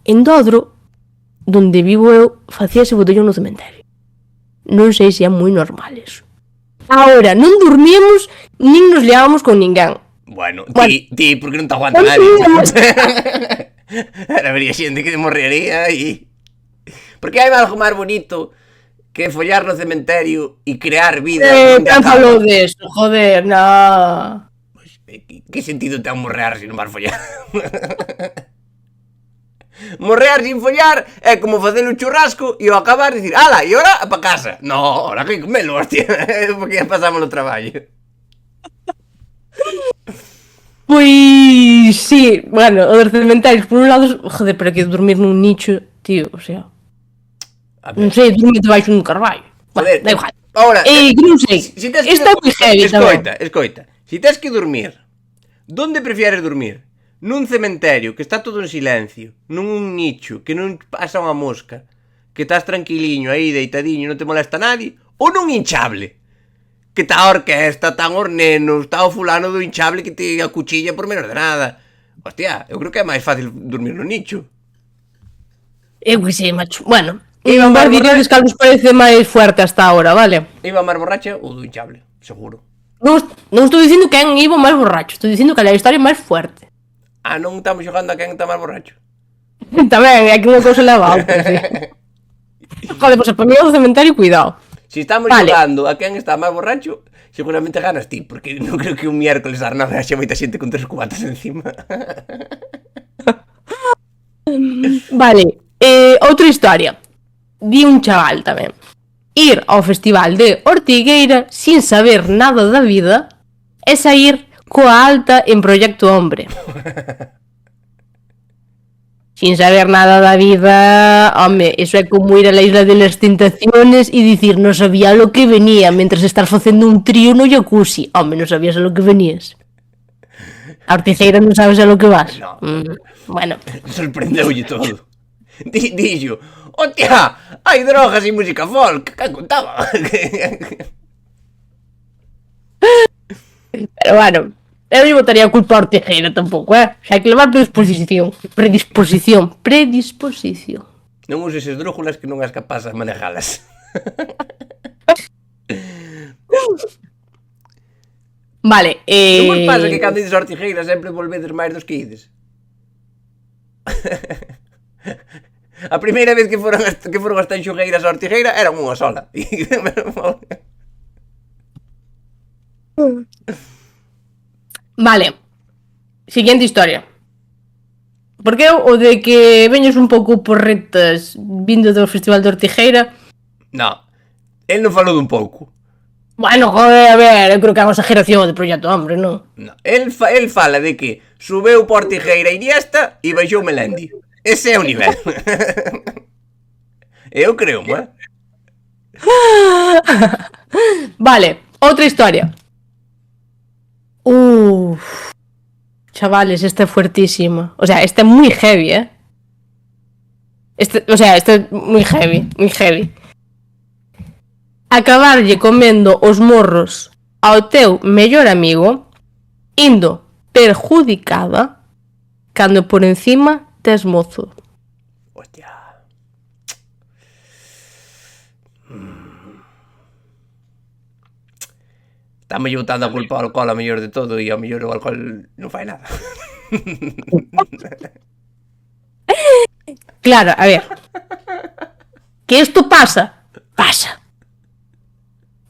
[SPEAKER 2] En Dodro, donde vivo eu, facíase botellón no cementerio. Non sei se é moi normal eso. Ahora, non dormíamos, nin nos liábamos con ninguén.
[SPEAKER 1] Bueno, ti, porque non te aguanta nadie. Habería xente que morrería e... Porque hai algo máis bonito que follar no cementerio e crear vida.
[SPEAKER 2] Tan falou deso, joder, no.
[SPEAKER 1] Que sentido ten morrear se non vas follar? Morrear sin follar é como facer un churrasco e ao acabar dicir, ala, e ora pa casa. No, ora que comelo, hostia, porque ya pasamos o traballo.
[SPEAKER 2] Pois, sí, bueno, o dos cementerios, por un lado, joder, pero que dormir nun nicho, tío, o sea, non sei, dormir debaixo dun carballo.
[SPEAKER 1] Joder,
[SPEAKER 2] Bueno, da igual.
[SPEAKER 1] Ahora,
[SPEAKER 2] Que non sei,
[SPEAKER 1] tes que-
[SPEAKER 2] está moi heavy tamén.
[SPEAKER 1] Escoita, si tes que dormir, donde prefieres dormir? Nun cementerio que está todo en silencio, nun nicho que non pasa unha mosca, que estás tranquiliño aí, deitadiño, non te molesta nadie, ou nun hinchable, que está a orquesta, está os nenos, está o fulano do hinchable que te acuchilla por menos de nada. Hostia, eu creo que é máis fácil dormir no nicho.
[SPEAKER 2] Eu que sei, macho. Bueno,
[SPEAKER 1] Iba máis
[SPEAKER 2] diredes que algo parece máis fuerte hasta ahora, vale?
[SPEAKER 1] Iba máis borracha ou do hinchable, seguro.
[SPEAKER 2] Non estou dicindo quen iba máis borracho, estou dicindo que é a historia máis fuerte.
[SPEAKER 1] Ah, non estamos xogando a quen está máis borracho.
[SPEAKER 2] Tamén, é que unha cousa leva a outra, sí. Joder, pois para mí o do cementerio, cuidado.
[SPEAKER 1] Si estamos xogando a quen está máis borracho, seguramente ganas ti, porque non creo que un miércoles ás 9 haxe moita xente con 3 cubatas encima.
[SPEAKER 2] Vale, outra historia. Di un chaval tamén. Ir ao festival de Ortigueira sin saber nada da vida é sair coa alta en Proyecto Hombre. Sin saber nada da vida, home, eso é como ir a la Isla de las Tentaciones e dicir non sabía lo que venía mentras estás facendo un trío no jacuzzi. Home, non sabías a lo que venías. A Ortigueira non sabes a lo que vas.
[SPEAKER 1] No.
[SPEAKER 2] Bueno.
[SPEAKER 1] Sorprendeulle todo. Dixo, hostia, hai drogas e música folk, que contaba.
[SPEAKER 2] Pero bueno, eu non botaría a culpa a Ortigueira tampouco, xa hai que levar predisposición. Predisposición.
[SPEAKER 1] Non uses esdrújulas que non és capaz de manejalas.
[SPEAKER 2] Vale,
[SPEAKER 1] Non vos pasa que cando ides a Ortigueira sempre volvedes máis dos que ides? A primeira vez que foron as Tanxugueiras a Ortigueira eran unha sola.
[SPEAKER 2] Vale. Siguiente historia. Porque o de que veñes un pouco porretas vindo do Festival de Ortigueira.
[SPEAKER 1] No, el non falou dun pouco.
[SPEAKER 2] Bueno, joder, a ver, eu creo que é unha exageración de Proyecto Hombre, non?
[SPEAKER 1] No, el fala de que subeu por Ortigueira Iniesta e baixou Melendi. Ese é o nivel. Eu creo,
[SPEAKER 2] Vale, outra historia. Chavales, esta é fuertísima. O sea, esta é moi heavy, esta é moi heavy, moi heavy. Acabarlle comendo os morros ao teu mellor amigo indo perjudicada cando por encima tes mozo.
[SPEAKER 1] Hostia. Estamos botando a culpa ao alcohol a mellor de todo e ao mellor o alcohol non fai nada.
[SPEAKER 2] Claro, a ver. Que isto pasa? Pasa.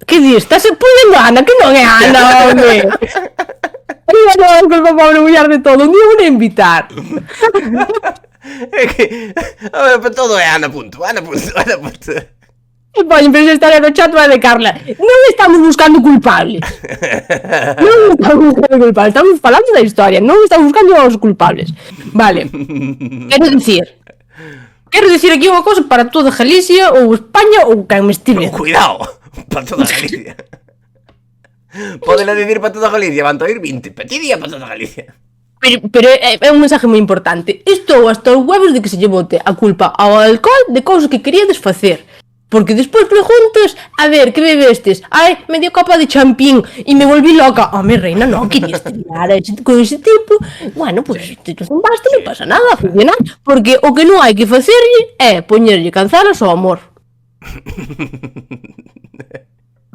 [SPEAKER 2] Que dis? Estás poniendo a Ana, que non é Ana, home. Aí vai a culpa pobre muller de todo. Un día vou a invitar.
[SPEAKER 1] É que... A ver, pero todo é Ana punto, Ana punto, Ana punto.
[SPEAKER 2] E poñen, pero esa historia no chat vai de Carla. Non estamos buscando culpables. Non estamos buscando culpables. Estamos falando da historia. Non estamos buscando os culpables. Vale. Quero dicir aquí unha cosa para toda Galicia ou España ou quen me estive.
[SPEAKER 1] Cuidado, para toda Galicia. Podela dicir para toda Galicia, van a ir 20, pero ti día para toda Galicia.
[SPEAKER 2] Pero é un mensaje moi importante. Estou hasta os huevos de que se lle bote a culpa ao alcohol de cousas que queríades facer. Porque despois preguntas, a ver, que bebestes? Ai, media copa de champín e me volví loca. Home, reina, non, querías tirar con ese tipo. Bueno, pois, pues, non basta, non pasa nada, funcionar. Porque o que non hai que facerlle é poñerlle cancelas ao amor.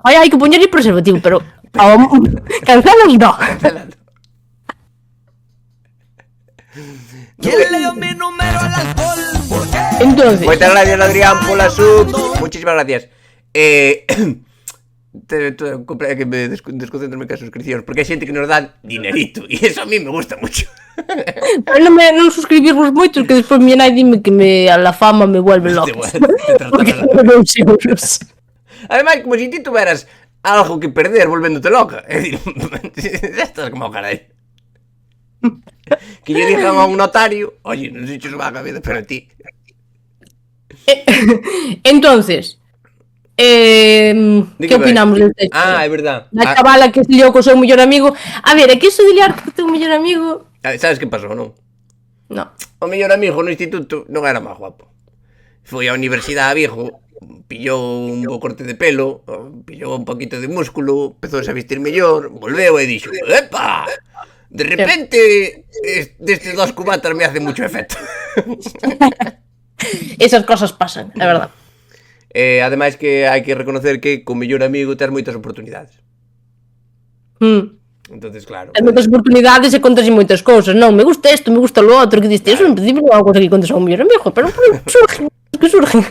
[SPEAKER 2] Ai, hai que poñerlle preservativo, pero ao cancelas non.
[SPEAKER 3] ¿Quién le dio mi número al alcohol? ¿Por qué?
[SPEAKER 2] Entonces,
[SPEAKER 1] Moitas gracias, Adrián, pola sub. Muchísimas gracias. Que me desconcentrome cas suscripcións, porque hai xente que nos dá dinerito, e eso a mí me gusta mucho.
[SPEAKER 2] Pero non suscribirvos moito, que despois miña nai dime que la fama me vuelve loco. Porque non euros.
[SPEAKER 1] Ademais, como se ti tuveras algo que perder volvéndote loca. É dicir, estás como carai. Que lle digan a un notario, oye, non sei se va a cabeza, pero a ti.
[SPEAKER 2] Entonces, que opinamos del texto?
[SPEAKER 1] É verdad.
[SPEAKER 2] La chavala que se liou co seu mellor amigo. A ver, é que iso de liar co teu mellor amigo...
[SPEAKER 1] Sabes que pasou, non?
[SPEAKER 2] No.
[SPEAKER 1] O mellor amigo no instituto non era máis guapo. Foi á universidade viejo, pillou un bo corte de pelo, pillou un poquito de músculo, empezou a vestir mellor, volveu e dixo, epa, de repente destes 2 cubatas me hace mucho efecto.
[SPEAKER 2] Esas cosas pasan, é verdad.
[SPEAKER 1] Ademais que hai que reconocer que con mellor amigo tes moitas oportunidades. Entonces, claro.
[SPEAKER 2] Hai moitas oportunidades e contas moitas cousas. Non, me gusta isto, me gusta lo outro, que diste, eso en principio non é unha cousa que contas a un mellor amigo, pero surgen.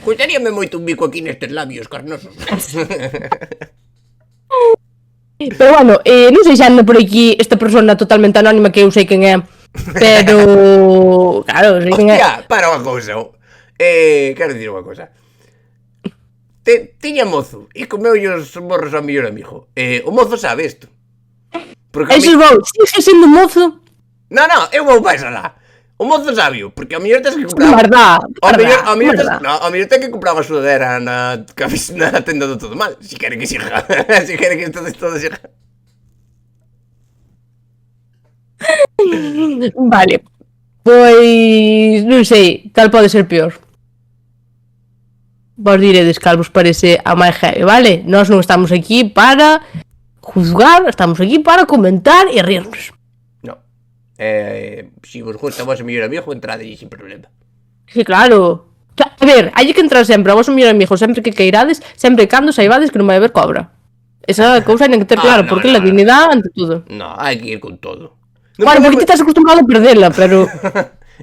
[SPEAKER 1] Gustaríame moito un bico aquí nestes labios carnosos.
[SPEAKER 2] Pero bueno, non sei se anda por aquí esta persona totalmente anónima que eu sei quen é. Pero... Claro, sei quen é.
[SPEAKER 1] Hostia, para unha cousa. Quero dicir unha cousa. Tiña mozo e comeu os morros ao mellor amigo. O mozo sabe isto.
[SPEAKER 2] Eso é bom, sigue sendo mozo.
[SPEAKER 1] No, eu vou máis alá. O mozo sabio, porque ao mellor tens que comprar... Ao mellor tens que comprar unha sudadera na tenda do Todo Mal. Si quere que siga. Si quere que todo siga.
[SPEAKER 2] Vale. Pois... non sei, tal pode ser peor. Vos diredes cal vos parece a máis heavy, vale? Nós non estamos aquí para juzgar, estamos aquí para comentar e rirnos.
[SPEAKER 1] No. Si vos gusta a vos mellor amigo, entrade sin problema.
[SPEAKER 2] Sí, claro. A ver, hai que entrar sempre a vos mellor amigo, sempre que queirades, sempre cando saibades que non vai haber cobra. Esa cousa hai que ter claro, porque la dignidade ante todo.
[SPEAKER 1] No, hai que ir con todo.
[SPEAKER 2] Bueno, porque ti estás acostumbrado a perderla, pero...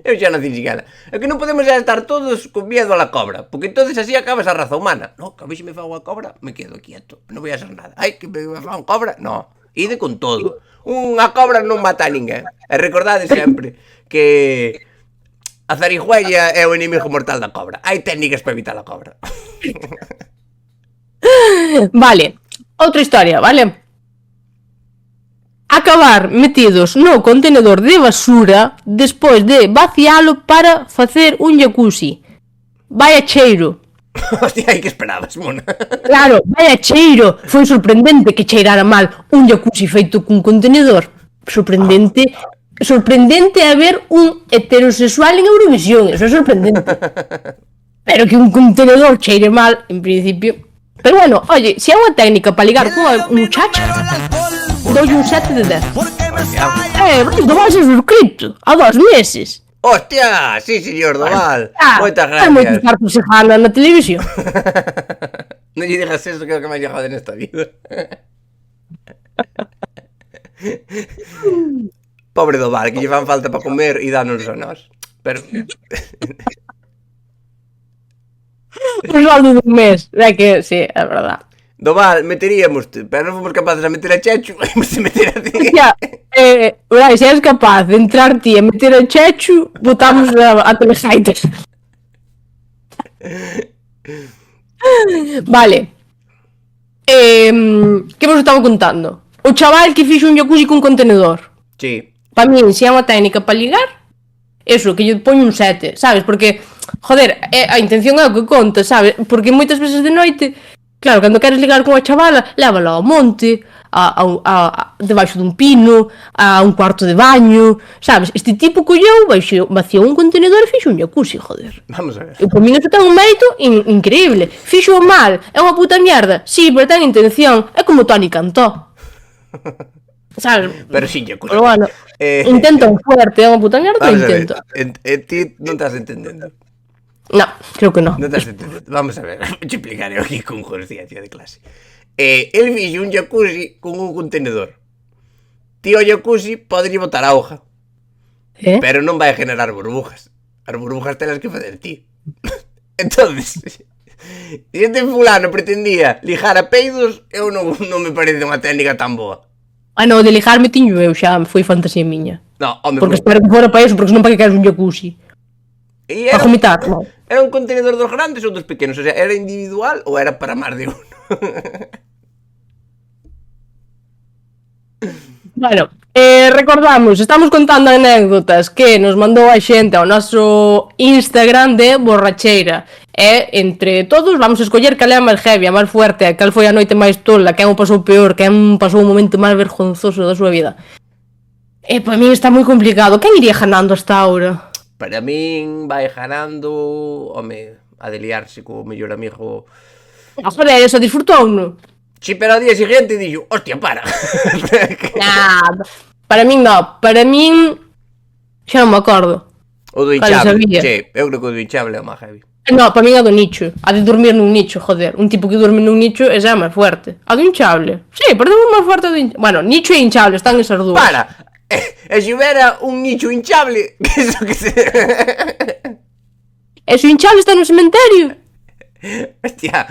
[SPEAKER 1] Eu xa non dixen siquiera. É que non podemos estar todos con miedo a la cobra, porque entonces así acabas a raza humana. No, que a mí se me fago a cobra, me quedo quieto, non voy a hacer nada. Ai, que me fago cobra, no. Ide con todo. Unha cobra non mata a ninguén. E recordade sempre que a zarigüeya é o inimigo mortal da cobra. Hai técnicas para evitar a cobra.
[SPEAKER 2] Vale, outra historia, vale? Acabar metidos no contenedor de basura despois de vacialo para facer un jacuzzi. Vaya cheiro.
[SPEAKER 1] Hostia, hai que esperabas, mona.
[SPEAKER 2] Claro, vaya cheiro. Foi sorprendente que cheirara mal un jacuzzi feito cun contenedor. Sorprendente a ver un heterosexual en Eurovisión. Eso é sorprendente. Pero que un contenedor cheire mal, en principio. Pero bueno, oye, se é unha técnica para ligar con un muchacho, dou un 7 de 10. Doval se suscrito a 2 meses.
[SPEAKER 1] Hostia, sí, señor Doval. Moitas
[SPEAKER 2] gracias. Hai moitos cartos se gana na televisión.
[SPEAKER 1] Non lle digas eso, que é o que máis lle jode nesta vida. Pobre Doval, que lle fan falta para comer e danos a nós. Pero...
[SPEAKER 2] Un saldo dun mes, é que, sí, é verdad.
[SPEAKER 1] Doval, meteríamoste, pero non fomos capaces de meter a Chechu, imos de meter a ti.
[SPEAKER 2] Ya, se és capaz de entrar ti e meter a Chechu, botamos a Telejaita. Vale. Que vos estaba contando? O chaval que fixo un jacuzzi cun contenedor.
[SPEAKER 1] Sí.
[SPEAKER 2] Para min, se é unha técnica para ligar, eso, que lle poño un 7, sabes? Porque, joder, a intención é o que conta, sabes? Porque moitas veces de noite... Claro, cando queres ligar con a chavala, lévala ao monte, debaixo dun pino, a un cuarto de baño, sabes? Este tipo colleu, vaciou un contenedor e fixo un jacuzzi, joder.
[SPEAKER 1] Vamos a ver.
[SPEAKER 2] E por mí iso ten un mérito increíble. Fixo mal, é unha puta mierda. Sí, pero ten intención, é como Toni Cantó. Sabes?
[SPEAKER 1] Pero sin jacuzzi.
[SPEAKER 2] Pero bueno, intento fuerte, é unha puta mierda,
[SPEAKER 1] vamos
[SPEAKER 2] intento.
[SPEAKER 1] Ti non estás entendendo.
[SPEAKER 2] No, creo que no.
[SPEAKER 1] Non estás entendendo. Vamos a ver, vou explicar eu aquí con conciencia de clase. El fixo un jacuzzi con un contenedor. Ti o jacuzzi podría botar auga, pero non vai a generar burbujas. As burbujas telas que facer ti. Entonces, Se este fulano pretendía lijar a peidos, eu non me parece unha técnica tan boa.
[SPEAKER 2] No, de lijarme tiño eu xa, foi fantasía miña.
[SPEAKER 1] No, home,
[SPEAKER 2] Porque espero que fora para eso, porque senón para que queres un jacuzzi.
[SPEAKER 1] E
[SPEAKER 2] Para vomitar, non.
[SPEAKER 1] Era un contenedor dos grandes ou dos pequenos? O sea, era individual ou era para máis de uno?
[SPEAKER 2] Bueno, recordamos, estamos contando anécdotas que nos mandou a xente ao noso Instagram de borracheira. E entre todos vamos a escoller cal é a máis heavy, a máis fuerte, cal foi a noite máis tola, quen o pasou peor, quen pasou un momento máis vergonzoso da súa vida. E para mí está moi complicado. Quen iría ganando hasta ahora?
[SPEAKER 1] Para min vai ganando, home, a deliarse co mellor amigo.
[SPEAKER 2] Joder, eso disfrutou, non?
[SPEAKER 1] Si, pero ao día siguiente dixo, hostia, para.
[SPEAKER 2] Para min non, para min xa non me acordo.
[SPEAKER 1] O do hinchable, che, eu creo que o do hinchable é o máis heavy.
[SPEAKER 2] No, para min é do nicho. A de dormir nun nicho, joder. Un tipo que dorme nun nicho é xa máis fuerte. A do hinchable. Sí, perdemos máis fuerte do hinchable. Bueno, nicho e hinchable, están esas dúas.
[SPEAKER 1] Para! E se hubiera un nicho hinchable, que eso que se...
[SPEAKER 2] E se o hinchable está no cementerio?
[SPEAKER 1] Hostia.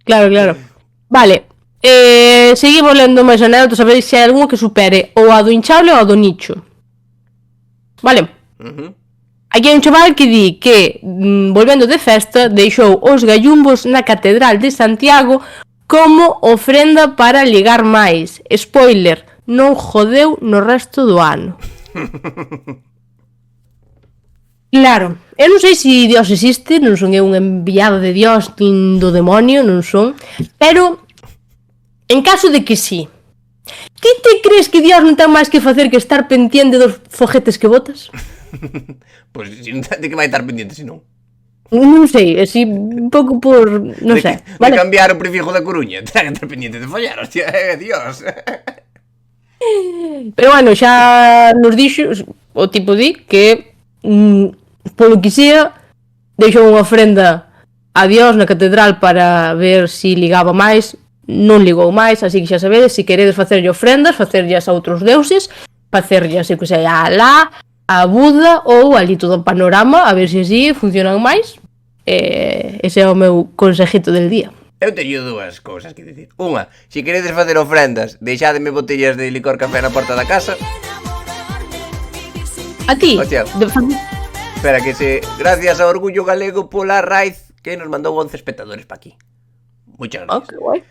[SPEAKER 2] Claro, claro. Vale. Seguimos lendo máis anécdotas a ver se hai algún que supere ou a do hinchable ou a do nicho. Vale. Aquí hai un chaval que di que, volvendo de festa, deixou os gallumbos na Catedral de Santiago como ofrenda para ligar máis. Spoiler, non jodeu no resto do ano. Claro, eu non sei se Dios existe, non son eu un enviado de Dios nin do demonio, non son, pero en caso de que sí, que te crees que Dios non ten máis que facer que estar pendiente dos foguetes que botas?
[SPEAKER 1] Pois si non ten que vai estar pendiente, senón.
[SPEAKER 2] Non sei, así un pouco por... non sei,
[SPEAKER 1] vale? De cambiar o prefijo da Coruña, ten que estar pendiente de follar, hostia, Dios.
[SPEAKER 2] Pero bueno, xa nos dixo, o tipo di que... polo que sea, deixou unha ofrenda a Dios na catedral para ver si ligaba máis, non ligou máis, así que xa sabedes, se queredes facerlle ofrendas, facerllas a outros deuses, facerllas, se que sei, a Alá, a Buda ou ali todo o panorama, a ver se así funcionan máis. Ese é o meu consejito del día.
[SPEAKER 1] Eu teño dúas cousas que dicir. Unha, se queredes facer ofrendas, deixademe botellas de licor café na porta da casa.
[SPEAKER 2] A ti?
[SPEAKER 1] Hostia. Espera, que se... Gracias a Orgullo Galego pola Raiz, que nos mandou 11 espectadores pa aquí. Muchas gracias.
[SPEAKER 2] Que guai.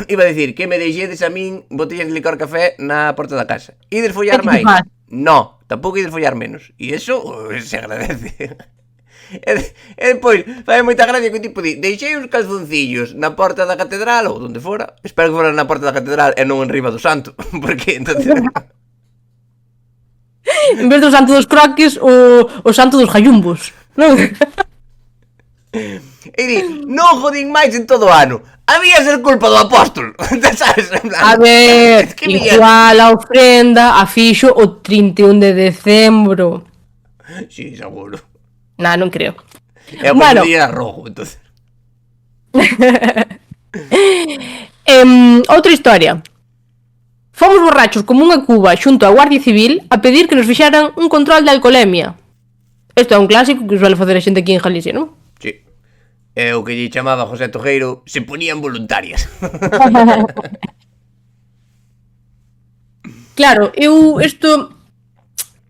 [SPEAKER 1] Iba a dicir que me deixedes a min botellas de licor café na porta da casa. Ides follar máis? No, tampouco ides follar menos. E iso se agradece. E depois, fai moita gracia que o tipo di, deixei uns calzoncillos na porta da catedral ou donde fora. Espero que fora na porta da catedral e non en riba do santo, porque entonces...
[SPEAKER 2] En vez do santo dos croques, o santo dos gallumbos, non?
[SPEAKER 1] E di, non jodín máis en todo o ano. Había ser culpa do apóstol. Sabes?
[SPEAKER 2] A ver, igual a ofrenda a fixo o 31 de decembro.
[SPEAKER 1] Sí, seguro.
[SPEAKER 2] Nah, non creo.
[SPEAKER 1] E o bueno, día rojo, entonces.
[SPEAKER 2] Outra historia. Fomos borrachos como unha cuba xunto á Guardia Civil a pedir que nos fixeran un control de alcoholemia. Isto é un clásico que suele facer a xente aquí en Galicia, non?
[SPEAKER 1] Sí. É o que lle chamaba José Tojeiro, se ponían voluntarias. Claro, isto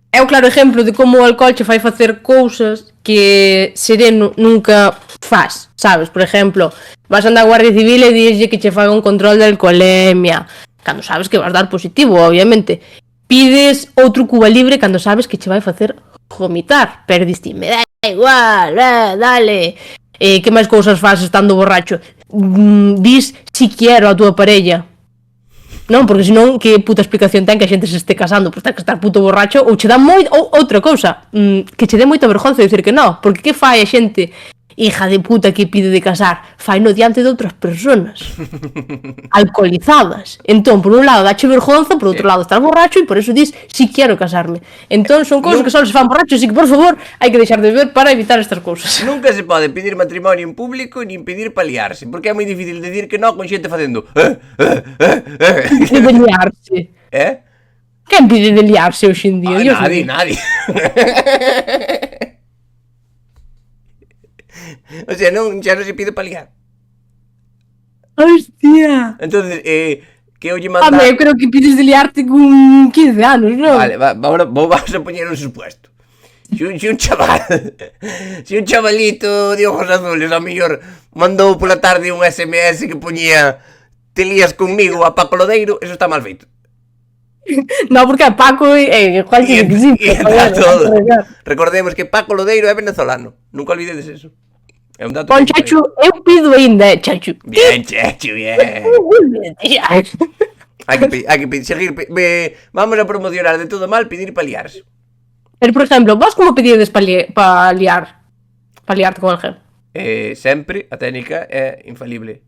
[SPEAKER 1] é o claro exemplo de como o alcohol che fai facer cousas que sereno nunca faz, sabes? Por exemplo, vas andar á Guardia Civil e dixlle que che fai un control de alcoholemia, cando sabes que vas dar positivo, obviamente. Pides outro cuba libre cando sabes que che vai facer vomitar, pero diste, me da igual, dale. Que máis cousas faz estando borracho? Dis si quero a túa parella. Non, porque senón que puta explicación ten que a xente se este casando por ter que estar puto borracho ou che dá outra cousa, que che dé moita vergonza dicir que non, porque que fai a xente hija de puta que pide de casar? Fai no diante de outras personas alcoholizadas. Entón, por un lado dache vergonza, por outro lado estás borracho e por eso dis si quero casarme. Entón son cousas que só se fan borrachos e que por favor hai que deixar de ver para evitar estas cousas. Nunca se pode pedir matrimonio en público nin pedir paliarse, porque é moi difícil decir que non con xente facendo
[SPEAKER 2] de liarse. Quen pide de liarse hoxe en día?
[SPEAKER 1] Nadie. O sea, xa non se pide pa liar.
[SPEAKER 2] Hostia.
[SPEAKER 1] Entonces, que eu lle mandar...
[SPEAKER 2] Home, eu creo que pides de liarte con 15 anos, non?
[SPEAKER 1] Vale, ahora vamos a poñer un supuesto. Si un chaval, si un chavalito de ojos azules, a mellor mandou pola tarde un SMS que poñía te lías conmigo a Paco Lodeiro, eso está mal feito.
[SPEAKER 2] No, porque a Paco igual que sí.
[SPEAKER 1] E está todo. Recordemos que Paco Lodeiro é venezolano. Nunca olvidedes eso. É un dato.
[SPEAKER 2] Con Chachu, eu pido ainda, Chachu.
[SPEAKER 1] Bien, Chechu, bien. Hai que seguir. Vamos a promocionar de todo mal, pedir para liarse.
[SPEAKER 2] Pero, por exemplo, vos como pedides para liar? Para liarte con alguén?
[SPEAKER 1] Sempre a técnica é infalible.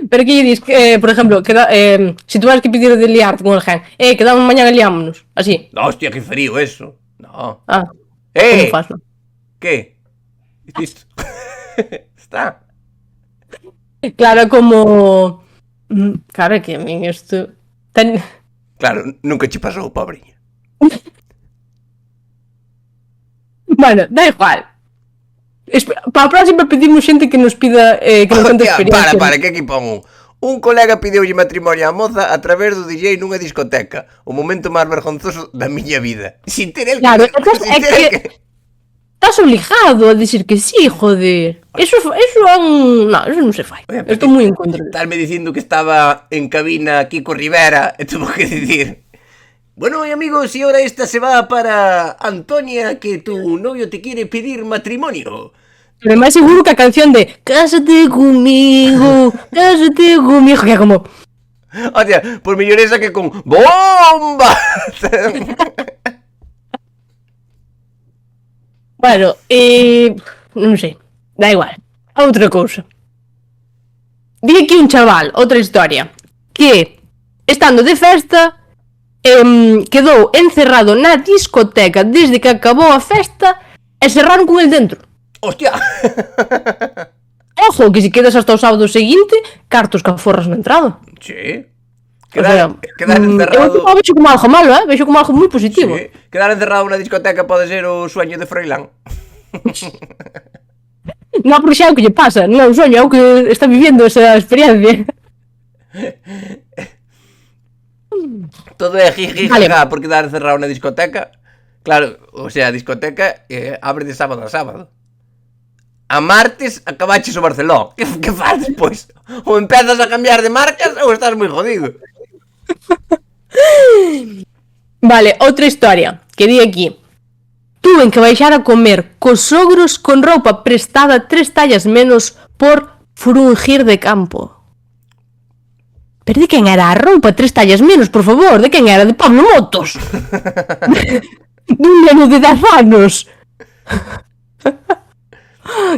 [SPEAKER 2] Pero que lle dis, por exemplo, se tú vas que pedir de liarte con alguén, quedamos mañana e liámonos, así.
[SPEAKER 1] Hostia, que frío eso. No.
[SPEAKER 2] Ah, como faz, non?
[SPEAKER 1] ¿Qué? Listo. Está.
[SPEAKER 2] Claro, como... Claro, que a min isto...
[SPEAKER 1] Claro, nunca che pasou, pobriña.
[SPEAKER 2] Bueno, da igual. Para a próxima pedimos xente que nos pida que nos conte experiencia.
[SPEAKER 1] Para, que aquí pon un colega pideulle matrimonio á moza a través do DJ nunha discoteca. O momento máis vergonzoso da miña vida. Sin ter el
[SPEAKER 2] claro, é que estás obligado a decir que sí, joder. Eso é un... No, eso non se fai. Estou moi en contra.
[SPEAKER 1] Estarme dicindo que estaba en cabina Kiko Rivera e tuvo que decir: bueno, amigos, y ahora esta se va para Antonia, que tu novio te quiere pedir matrimonio.
[SPEAKER 2] Pero é máis seguro que a canción de Cásate conmigo, que é como...
[SPEAKER 1] O sea, por mellor esa que con ¡bomba!
[SPEAKER 2] Bueno, non sei, da igual. Outra cousa. Di aquí un chaval, outra historia, que, estando de festa, quedou encerrado na discoteca desde que acabou a festa e cerraron con el dentro.
[SPEAKER 1] ¡Hostia!
[SPEAKER 2] Ojo, que se quedas hasta o sábado seguinte, cartos que aforras na entrada.
[SPEAKER 1] Sí.
[SPEAKER 2] Quedar
[SPEAKER 1] encerrado...
[SPEAKER 2] Eu vexo como algo malo, vexo como algo moi positivo.
[SPEAKER 1] Sí. Quedar encerrado na discoteca pode ser o sueño de Froilán.
[SPEAKER 2] Non, porque xa é o que lle pasa, non é un soño, é o que está viviendo esa experiencia.
[SPEAKER 1] Todo é jiji, jaja, por quedar encerrado na discoteca. Claro, o sea, a discoteca abre de sábado a sábado. A martes acabaches o Barceló. Que faz despois? Ou empezas a cambiar de marcas ou estás moi jodido.
[SPEAKER 2] Vale, outra historia que di aquí. Tuven que baixar a comer cos sogros con roupa prestada 3 tallas menos por frungir de campo. Pero de quen era a roupa 3 tallas menos, por favor? De quen era? De Pablo Motos? Dun neno de 10 anos?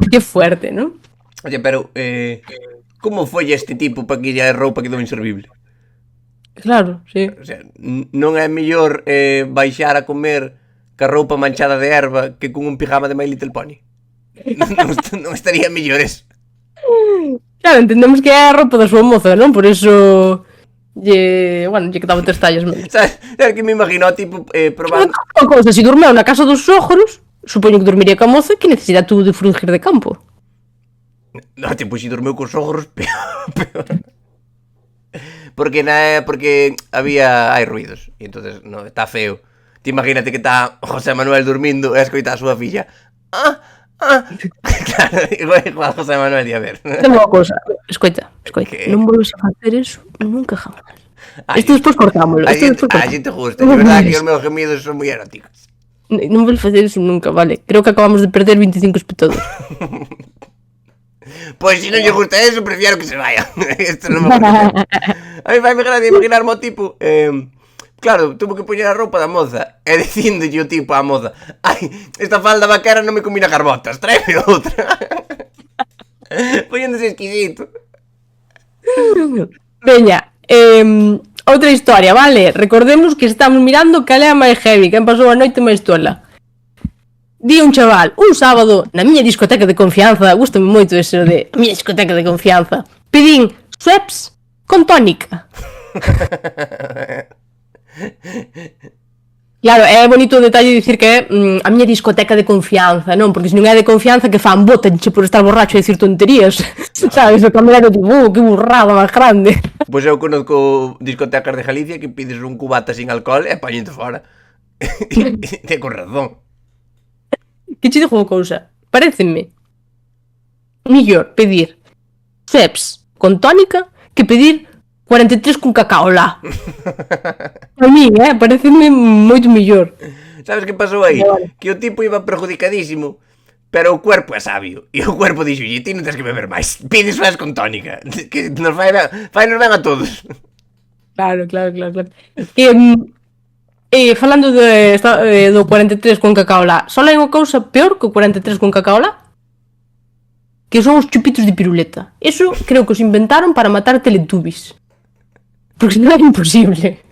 [SPEAKER 2] Que fuerte, ¿no?
[SPEAKER 1] Oye, pero, como foi este tipo para que lle roupa quedou inservible?
[SPEAKER 2] Claro, sí.
[SPEAKER 1] O sea, non é mellor baixar a comer ca roupa manchada de erva que con un pijama de My Little Pony? Non estaría mellor eso.
[SPEAKER 2] Claro, entendemos que é a roupa da súa moza, non? Por eso... lle quedaban 3 tallas menos.
[SPEAKER 1] Sabes que me imagino, tipo, probando...
[SPEAKER 2] Unha cousa, se dormeu na casa dos sogros, supoño que dormiría ca moza, que necesita tú de frungir de campo?
[SPEAKER 1] No, tipo, se dormeu cos ogros, peor. Porque hai ruidos. E entonces, no, está feo. Te imagínate que está José Manuel dormindo e escoita a súa filla. Claro, igual José Manuel di a ver.
[SPEAKER 2] Ten unha cousa, escoita, non volves a facer eso nunca jamás. Isto despois cortámoslo.
[SPEAKER 1] A xente gusta, de verdade que os meus gemidos son moi eróticos.
[SPEAKER 2] Non volves a facer eso nunca, vale. Creo que acabamos de perder 25 espectadores.
[SPEAKER 1] Pois se non lle gusta eso, prefiero que se vaya. Isto non me gusta. A mí vai me gracia imaginarme o tipo, claro, tuvo que poñer a roupa da moza e dicíndolle o tipo á moza: ai, esta falda vaquera non me combina cas botas, tráeme outra. Poñéndose exquisito.
[SPEAKER 2] Veña, outra historia, vale? Recordemos que estamos mirando cal é a máis heavy, quen pasou a noite máis tola. Di un chaval, un sábado, na miña discoteca de confianza, gustame moito eso de a miña discoteca de confianza, pedín Schweppes con tónica. Claro, é bonito o detalle de dicir que é a miña discoteca de confianza, non? Porque se non é de confianza que fan, bótanche por estar borracho e dicir tonterías. Sabes, o camarero tipo, que burrada máis grande.
[SPEAKER 1] Pois eu conozco discotecas de Galicia que pides un cubata sin alcohol e pañente fora. E con razón.
[SPEAKER 2] Que che digo unha cousa, pareceme mellor pedir Ceps con tónica que pedir 43 con cacao lá. A mí, pareceme moito mellor.
[SPEAKER 1] Sabes que pasou aí?
[SPEAKER 2] Vale.
[SPEAKER 1] Que o tipo iba perjudicadísimo, pero o cuerpo é sabio. E o cuerpo dixo, ti non tens que beber máis. Pides faz con tónica. Que nos fai nos ben a todos.
[SPEAKER 2] Claro. Falando do 43 con cacao lá, só hai unha cousa peor que o 43 con cacao lá, que son os chupitos de piruleta. Eso creo que os inventaron para matar teletubbies. Porque non é imposible.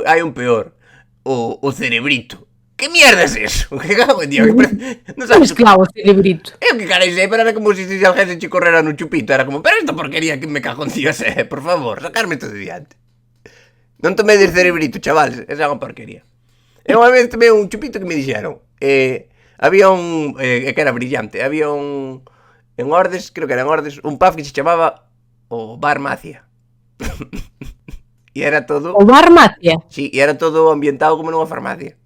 [SPEAKER 1] Hai un peor. O cerebrito. Que mierda é eso? Que cago en Dios. Non sabes
[SPEAKER 2] Pois claro, o cerebrito.
[SPEAKER 1] Eu que carai sei, pero era como se alguén se che correra no chupito. Era como, pero esta porquería que me cago en Dios, por favor, sacarme isto de diante. Non tomedes cerebrito, chavales, esa é unha porquería. Eu unha vez tomei un chupito que me dixeron. Había un... que era brillante. Había un... En Ordes, creo que era en Ordes, un pub que se chamaba o Bar Macia. E era todo...
[SPEAKER 2] O bar Macia.
[SPEAKER 1] Sí, e era todo ambientado como nunha farmacia.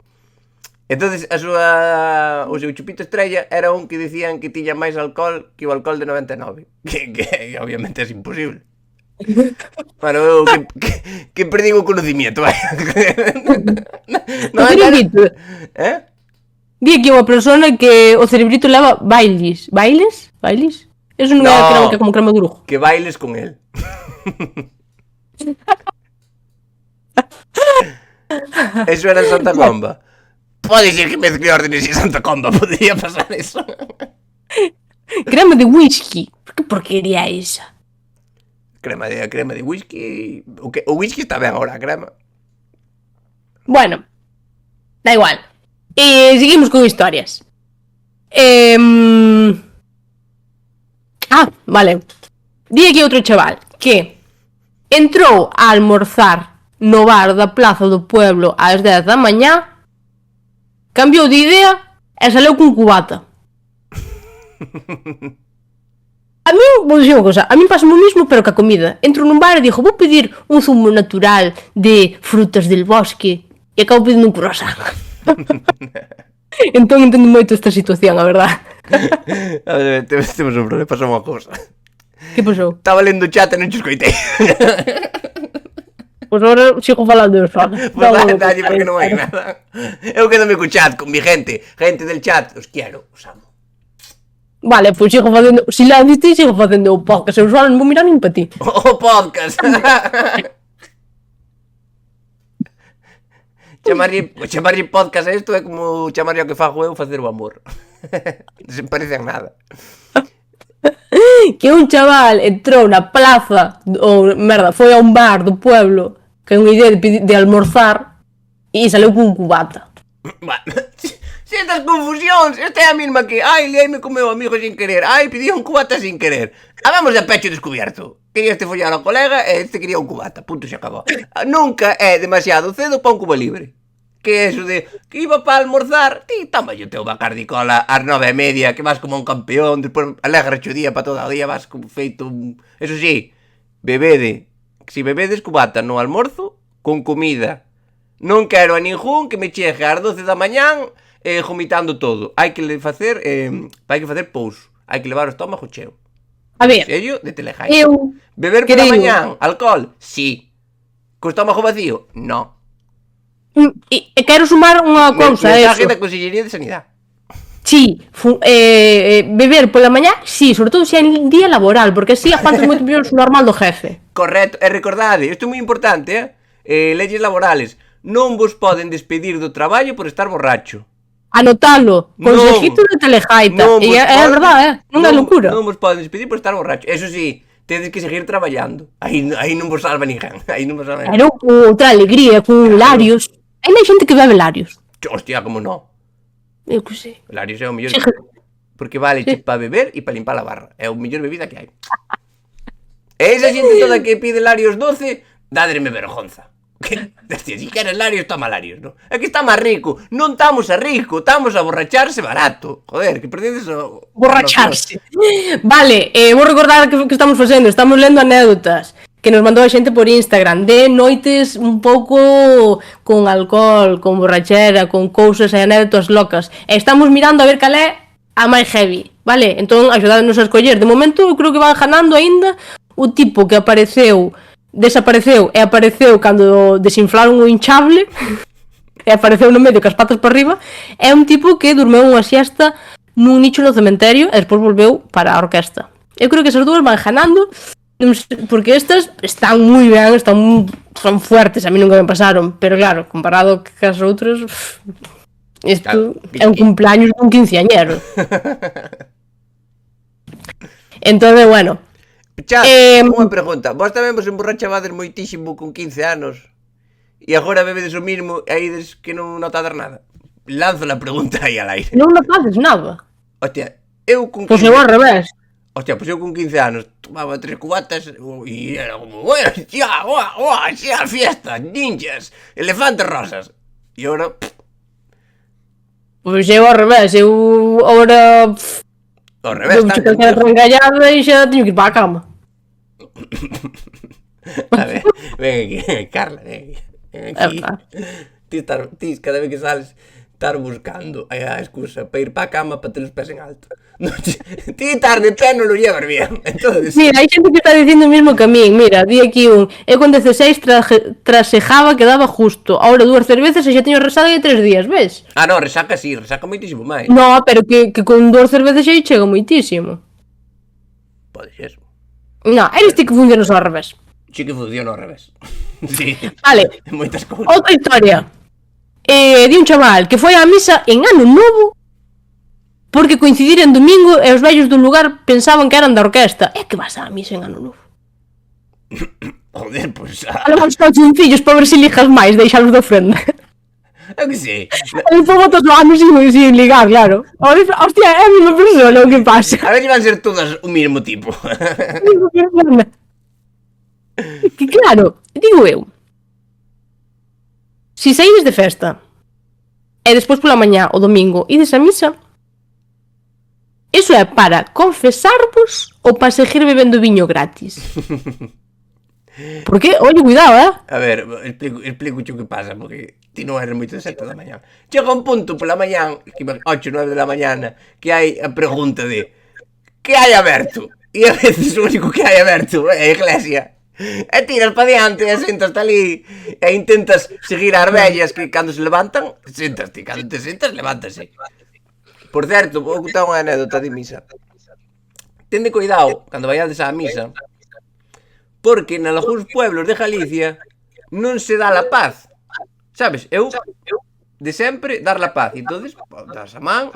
[SPEAKER 1] Entonces o seu chupito estrella era un que dicían que tiña máis alcohol que o alcohol de 99. Que obviamente é imposible. Bueno, eu que perdí o conocimiento, vai.
[SPEAKER 2] O cerebrito. Di aquí unha persona que o cerebrito leva bailes. Bailes? Eso non é que como crema de orujo.
[SPEAKER 1] Que bailes con él. Eso era en Santa Comba. Pode ser que mezcle órdenes en Santa Comba. Podría pasar eso.
[SPEAKER 2] Crema de whisky. Que porquería é esa?
[SPEAKER 1] Crema de whisky. O whisky está ben agora, a crema.
[SPEAKER 2] Bueno, da igual. Seguimos con historias. Vale. Di aquí outro chaval que entrou a almorzar no bar da Plaza do Pueblo ás 10 da mañá, cambiou de idea e saleu cun cubata. A mí, vou dicir unha cosa, a mí pasa o mismo pero que a comida. Entro nun bar e dixo, vou pedir un zumo natural de frutas del bosque e acabo pedindo un croissant. Entón entendo moito esta situación, a verdad.
[SPEAKER 1] A ver, temos un problema, pasou unha cousa.
[SPEAKER 2] Que pasou?
[SPEAKER 1] Estaba lendo o chat e non te escoitei.
[SPEAKER 2] Pois agora sigo falando de sola.
[SPEAKER 1] Pues dalle porque non hai nada. Eu quedome co chat, con mi gente del chat, os quiero, os amo.
[SPEAKER 2] Vale, pois sigo facendo silencio e sigo facendo o podcast. Eu só non vou mirar nin pa ti.
[SPEAKER 1] O podcast. Chamarlle podcast a isto é como chamarlle o que fago eu facer o amor. Non se parecen nada.
[SPEAKER 2] Que un chaval entrou na plaza foi a un bar do pueblo que é unha idea de almorzar e saleu cun cubata.
[SPEAKER 1] Estas confusións, esta é a mesma que liaime con meu amigo sin querer, pedí un cubata sin querer. Habamos de pecho descubierto. Quería este follar ao colega e este quería un cubata, punto, se acabou. Nunca é demasiado cedo para un cuba libre. Que eso de que iba para almorzar, toma yo teu Bacardi Cola ás 9:30, que vas como un campeón, despois alegras o día para todo o día, vas como feito un... Eso sí, si bebedes cubata no almorzo, con comida. Non quero a ningún que me chegue ás 12 da mañán vomitando todo. Hai que facer pouso, hai que levar o estómago cheo.
[SPEAKER 2] A ver,
[SPEAKER 1] sello de Telejai. Beber pola mañán, alcohol, sí. Co estómago vacío, no.
[SPEAKER 2] E quero sumar unha cousa.
[SPEAKER 1] Mensaje da Consellería de Sanidade.
[SPEAKER 2] Sí, beber pola mañá, sí, sobre todo se é en día laboral, porque así aguantas moito mellor o normal do jefe.
[SPEAKER 1] Correcto, e recordade, isto é moi importante, leyes laborales, non vos poden despedir do traballo por estar borracho.
[SPEAKER 2] Anotalo, consejito de Telejaita. E é verdade, non é locura.
[SPEAKER 1] Non vos poden despedir por estar borracho. Eso sí, tedes que seguir traballando. Aí non vos salva ninguén.
[SPEAKER 2] Pero con outra alegría, con Larios. Hai máis xente que bebe Larios.
[SPEAKER 1] Hostia, como non?
[SPEAKER 2] Eu que sei.
[SPEAKER 1] Larios é o mellor. Porque vale para beber e para limpar a barra. É o mellor bebida que hai. E esa xente toda que pide Larios 12, dádreme vergonza. Que, hostia, si queres Larios, toma Larios, ¿no? Aquí está máis rico. Non estamos a rico, estamos a borracharse barato. Joder, que perdides o...
[SPEAKER 2] Borracharse. Vale, vou recordar que estamos facendo. Estamos lendo anécdotas que nos mandou a xente por Instagram de noites un pouco con alcohol, con borrachera, con cousas e anécdotas locas. E estamos mirando a ver cal é a máis heavy, vale? Entón, axudadnos a escoller. De momento, eu creo que van ganando aínda o tipo que desapareceu e apareceu cando desinflaron o hinchable e apareceu no medio cas patas para arriba. É un tipo que dormeu unha siesta nun nicho no cementerio e despois volveu para a orquesta. Eu creo que esas dúas van ganando, porque estas están moi ben, son fuertes, a mí nunca me pasaron, pero claro, comparado cas outras, isto é un cumpleaños dun quinceañero. Entón, bueno,
[SPEAKER 1] Chat, unha pregunta. Vos tamén vos emborrachabades moitísimo con 15 anos e agora bebedes o mismo e ides que non notades nada? Lanzo la pregunta aí al aire.
[SPEAKER 2] non notades nada.
[SPEAKER 1] Hostia, eu con 15...
[SPEAKER 2] Pois eu ao revés.
[SPEAKER 1] Hostia, pois eu con 15 anos tomaba 3 cubatas e era como, bueno, xa, fiesta, ninjas, elefantes rosas. E agora...
[SPEAKER 2] Pois eu ao revés, eu agora...
[SPEAKER 1] Ao revés,
[SPEAKER 2] eu che calquera rengallada e xa teño que ir para a cama.
[SPEAKER 1] A ver, ven aquí, Carla, ven aquí. Ti cada vez que sales estar buscando a excusa para ir para a cama para ter os pés en alto. Ti estar de pé non lo llevas bien. Entonces...
[SPEAKER 2] Mira, hai xente que está dicindo o mismo que a min. Mira, di aquí un... Eu con 16 trasejaba que daba justo. Ahora 2 cervezas e xa teño resaca de 3 días, ves?
[SPEAKER 1] Ah, no, resaca sí, resaca moitísimo máis.
[SPEAKER 2] No, pero que con 2 cervezas xa chega moitísimo.
[SPEAKER 1] Pode ser.
[SPEAKER 2] No, eres ti que funcionas ao revés.
[SPEAKER 1] Sí que funciona ao revés. Sí.
[SPEAKER 2] Vale.
[SPEAKER 1] Moitas cousas.
[SPEAKER 2] Outra historia. Di un chaval que foi á misa en Ano Novo porque coincidir en domingo e os vellos do lugar pensaban que eran da orquesta. É que vas á misa en Ano Novo?
[SPEAKER 1] Joder, pois...
[SPEAKER 2] A levar os calzoncillos para ver se ligas máis, deixalos de ofrenda.
[SPEAKER 1] Eu que sei.
[SPEAKER 2] E despois botas o ano sin ligar, claro. Hostia, é a mesma persona o que pasa.
[SPEAKER 1] A ver se van ser todas o mismo tipo.
[SPEAKER 2] Que claro, digo eu, si saídes de festa e despois pola mañá o domingo ides a misa, iso é para confesarvos ou para seguir bebendo viño gratis? Porque, oye, cuidado,
[SPEAKER 1] A ver, explico o que pasa, porque ti non eres moito de 7 da mañá. Chega un punto pola mañá, 8, 9 da mañana, que hai a pregunta de que hai aberto? E a veces o único que hai aberto é a iglesia. E tiras pa diante e sentas ali e intentas seguir as vellas que cando se levantan, sentas ti, cando te sentas, levántase. Por certo, vou contar unha anécdota de misa. Tende cuidado cando vayades á misa, porque nalgúns pueblos de Galicia non se dá la paz. Sabes, eu de sempre dar la paz. Entonces, das a man,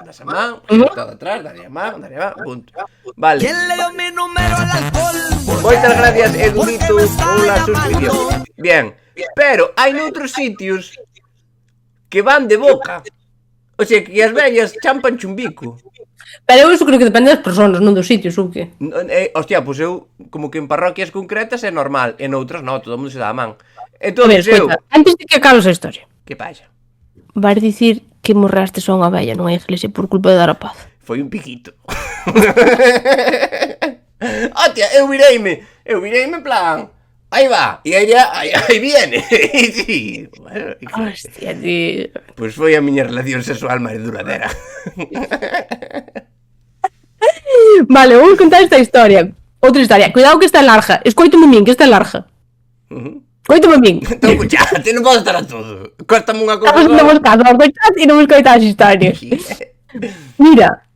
[SPEAKER 1] todo atrás, darlle a man, punto. Vale.
[SPEAKER 3] ¿Quién le dio mi número al alcohol?
[SPEAKER 1] Moitas gracias, Edulito, pola suscripción. Bien, pero hai noutros sitios que van de boca. O sea, que as vellas champan chumbico.
[SPEAKER 2] Pero eu iso creo que depende das persoas, non dos sitios, ou que?
[SPEAKER 1] Hostia, pois eu, como que en parroquias concretas é normal, en outras non, todo o mundo se dá a man.
[SPEAKER 2] A ver, escoita, antes de que acabes a historia,
[SPEAKER 1] que pasa?
[SPEAKER 2] vas dicir que morrastes a unha vella nunha iglesia por culpa de dar a paz.
[SPEAKER 1] Foi un piquito. Hostia, eu vireime en plan, aí va, e aí viene. Sí, bueno,
[SPEAKER 2] hostia, tío.
[SPEAKER 1] Pois foi a miña relación sexual máis duradeira.
[SPEAKER 2] Vale, vou contar esta historia. Outra historia, cuidado que está larga. Escoítame a min, que está larga. Escoítame a min.
[SPEAKER 1] Entón, cuchate, non podo estar a todo. Cóstame unha cousa.
[SPEAKER 2] Estamos no buscando ao chat e non me escoitas as historias. Mira,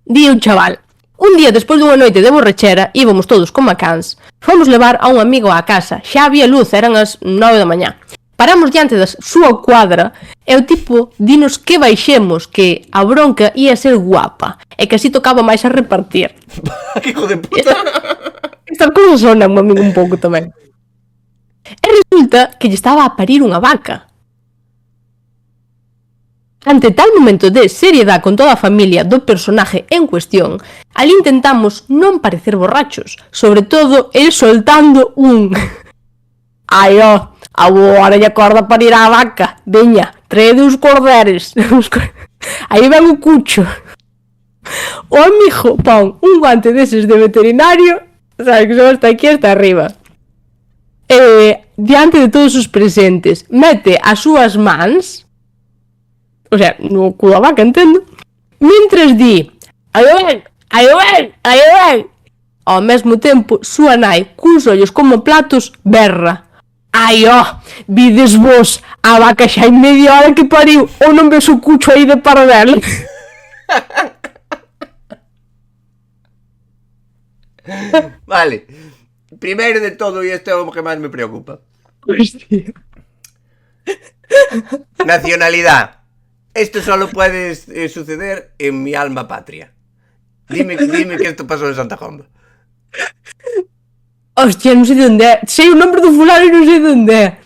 [SPEAKER 2] di un chaval. Un día despois dunha noite de borrachera, íbamos todos como macáns. Fomos levar a un amigo á casa. Xa había luz, eran as 9 da mañá. Paramos diante da súa cuadra e o tipo dinos que baixemos, que a bronca ia ser guapa e que así tocaba máis a repartir.
[SPEAKER 1] Que hijo de puta.
[SPEAKER 2] Estas cousas sonan a min un pouco tamén. E resulta que lle estaba a parir unha vaca. Ante tal momento de seriedade con toda a familia do personaje en cuestión, ali intentamos non parecer borrachos, sobre todo el soltando un ai ó, Agora lle acorda para ir á vaca. Veña, traede os corderes. Aí ven o cucho. O amigo pon un guante deses de veterinario, sabe que son hasta aquí hasta arriba. Diante de todos os presentes, mete as súas mans, o sea, no cu da vaca, entendo, mentras di, aí ven, aí ven, aí ven. Ao mesmo tempo, súa nai, cuns ollos como platos, berra. Ai, ó, vides vos, a vaca xa hai media hora que pariu, ou non ves o cucho aí de pardel?
[SPEAKER 1] Vale. Primeiro de todo, e isto é o que máis me preocupa.
[SPEAKER 2] Hostia.
[SPEAKER 1] Nacionalidad. Esto solo puede suceder en mi alma patria. Dime que esto pasó en Santa Comba.
[SPEAKER 2] Hostia, non sei de onde é. Sei o nombre do fulano e non sei de onde é.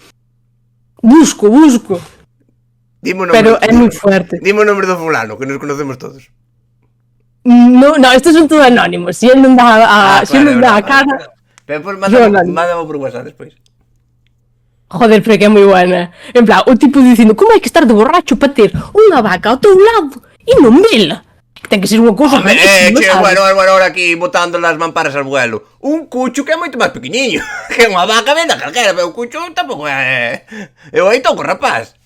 [SPEAKER 2] Busco.
[SPEAKER 1] Dime o nombre.
[SPEAKER 2] Pero é moi fuerte.
[SPEAKER 1] Dime o nombre do fulano, que nos conocemos todos.
[SPEAKER 2] No, estes son todos anónimos. Si él non dá si él non dá a cara.
[SPEAKER 1] Pero pues mándame por WhatsApp despois.
[SPEAKER 2] Joder, pero que é moi buena. En plan, o tipo dicindo, como hai que estar de borracho para ter unha vaca ao teu lado e non vela? Ten que ser unha cousa
[SPEAKER 1] rarísima, bueno, ahora aquí botando las mamparas al vuelo. Un cucho que é moito máis pequeniño. Que unha vaca venda calquera, pero o cucho tampouco é... Eu aí toco, rapaz.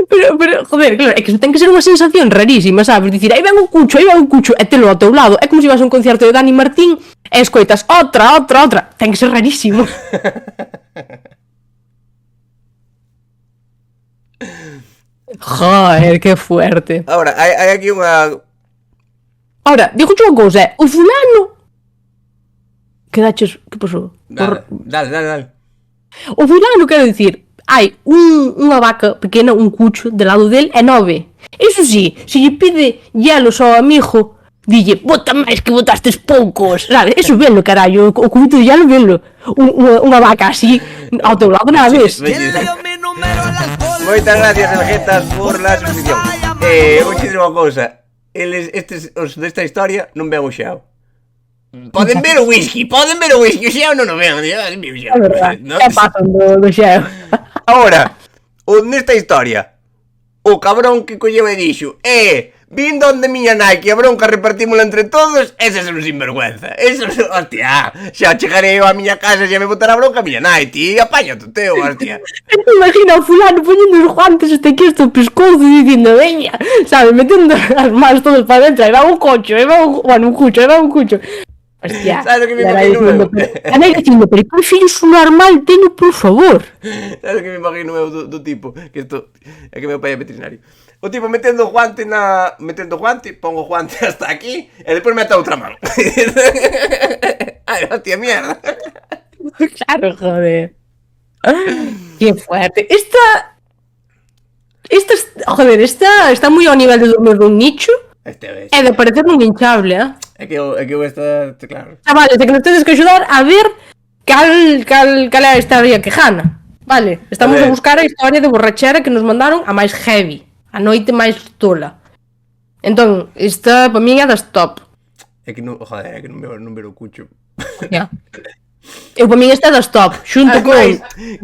[SPEAKER 2] Pero, joder, claro, é que ten que ser unha sensación rarísima, sabes? Dicir, aí ven un cucho, e telo ao teu lado. É como se vas a un concerto de Dani Martín e escoitas outra. Ten que ser rarísimo. Joder, que fuerte.
[SPEAKER 1] Ahora, hai aquí unha...
[SPEAKER 2] Ahora, digo unha cousa, o fulano... Que pasou?
[SPEAKER 1] Dale.
[SPEAKER 2] O fulano, quero dicir, hai unha vaca pequena, un cucho, de lado del, e 9. Iso sí, se lle pide hielos ao amigo, dille, bota máis que botastes poucos, sabe? Eso velo, carallo, o cubito de hielo velo. Unha vaca así, ao teu lado, nada ves.
[SPEAKER 1] Moitas gracias, Elgetas, por la suscripción. Vou dicir unha cousa. Os desta historia non ven o xeo. Poden ver o whisky, o xeo non o ven.
[SPEAKER 2] É verdade, xa pasan do xeo.
[SPEAKER 1] Ahora, nesta historia, o cabrón que colleu e dixo, vin donde miña nai que a bronca repartímola entre todos, ese é un sinvergüenza. Eso, hostia, xa chegarei eu a miña casa e xa me botará a bronca a miña nai, ti, apáñate o teu, hostia.
[SPEAKER 2] Imagina o fulano poñendo os guantes hasta aquí hasta o pescozo e dicindo, veña, sabe, metendo as mans todos para dentro, aí va un cucho, aí va un cucho. Hostia,
[SPEAKER 1] sabes o que me imagino eu?
[SPEAKER 2] A nai dicindo, pero que fillo su normal teño, por favor.
[SPEAKER 1] Sabes o que me imagino eu do tipo, que isto é que meu pai é veterinario. O tipo metendo o guante, pongo o guante hasta aquí e depois mete a outra man. Ai, hostia, mierda.
[SPEAKER 2] Claro, joder. Que fuerte. Joder, está moi ao nivel de dormir nun nicho. É de parecer un hinchable,
[SPEAKER 1] É que eu esta, claro.
[SPEAKER 2] Vale, de que nos tedes que axudar a ver cal é a historia quejana. Vale, estamos a buscar a historia de borrachera que nos mandaron a máis heavy. A noite máis tola. Entón, esta para min é das top.
[SPEAKER 1] É que non, joder, é que non ver o cucho.
[SPEAKER 2] Ya. Eu para min esta é das top, xunto con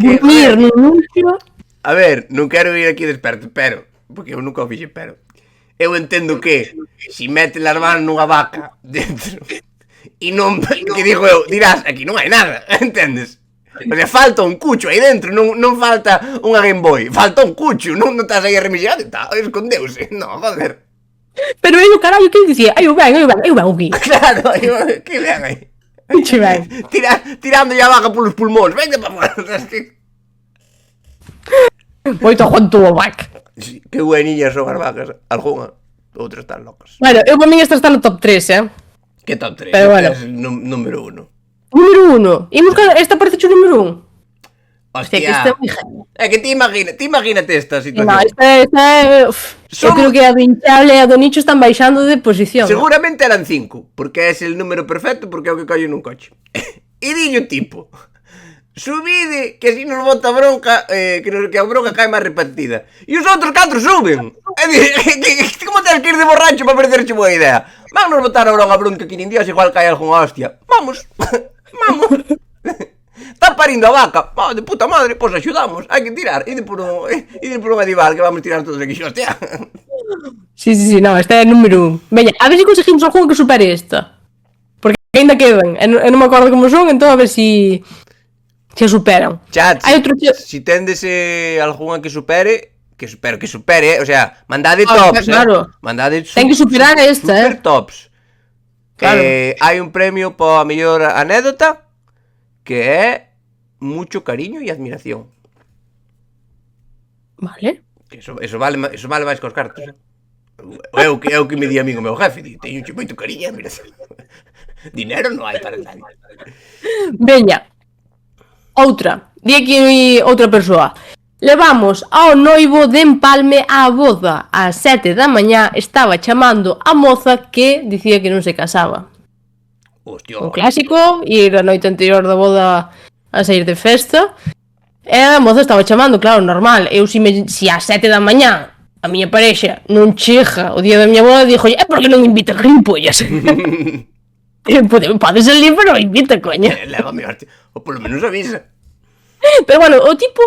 [SPEAKER 2] dormir no anuncio.
[SPEAKER 1] A ver, non quero ir aquí desperto, pero, porque eu nunca o fixe, pero eu entendo que si mete las manos nunha vaca dentro e non, que digo eu, dirás, aquí non hai nada, entendes? O sea, falta un cucho aí dentro, non falta unha Game Boy, falta un cucho, non estás aí arremixado, escondeuse, non, joder.
[SPEAKER 2] Pero aí o carallo que dicía, aí o ben aquí.
[SPEAKER 1] Claro, que ben aí.
[SPEAKER 2] Que ben.
[SPEAKER 1] Tirando a vaca polos pulmóns, venga pa fora.
[SPEAKER 2] Moito aguantou a vaca.
[SPEAKER 1] Sí, que bueniñas son as vacas, algunha, outras están locas.
[SPEAKER 2] Bueno, eu para min esta está no top 3,
[SPEAKER 1] Que top 3?
[SPEAKER 2] Pero bueno.
[SPEAKER 1] Número 1.
[SPEAKER 2] Número 1. Imos con esta parece o número 1.
[SPEAKER 1] Hostia,
[SPEAKER 2] que esta é moi genial.
[SPEAKER 1] É que imagínate esta situación.
[SPEAKER 2] No, esta eu creo que a do hinchable e a do nicho están baixando de posición.
[SPEAKER 1] Seguramente eran 5, porque é el número perfecto, porque é o que collo nun coche. E dillo tipo, subide, que así nos bota bronca, que a bronca cae máis repartida. E os outros 4 suben. Como tens que ir de borracho para perderche boa idea? Van nos botar a bronca que nin Dios igual cae algunha hostia. Vamos. está parindo a vaca. De puta madre, pois axudamos, hai que tirar. Ide por un medival que vamos tirar todos aquí, hostia.
[SPEAKER 2] Sí, no, esta é número 1. Veña, a ver se conseguimos algún que supere esta. Porque ainda quedan, e non me acordo como son, entón a ver se superan.
[SPEAKER 1] Chat,
[SPEAKER 2] Hai outro
[SPEAKER 1] si tendes algunha que supere, que supere, o sea, mandade tops,
[SPEAKER 2] claro.
[SPEAKER 1] Mandade
[SPEAKER 2] ten que superar esta,
[SPEAKER 1] super tops.
[SPEAKER 2] Claro.
[SPEAKER 1] Hai un premio para a mellor anécdota que é mucho cariño e admiración.
[SPEAKER 2] Vale.
[SPEAKER 1] Que eso vale máis que os cartos, É o que me di a mí o meu jefe, teño moito cariño e admiración. Dinero non hai para nadie.
[SPEAKER 2] Veña. Outra. Di aquí outra persoa. Levamos ao noivo de empalme á boda. Ás 7 da mañá estaba chamando a moza que dicía que non se casaba.
[SPEAKER 1] Hostia.
[SPEAKER 2] Un clásico, ir a noite anterior da boda a sair de festa. E a moza estaba chamando, claro, normal. Eu si ás 7 da mañá a miña parexa non chega o día da miña boda, dixo, por que non invita gilipollas? Pode salir, pero invita, coña.
[SPEAKER 1] Lévame, ou polo menos avisa.
[SPEAKER 2] Pero bueno, o tipo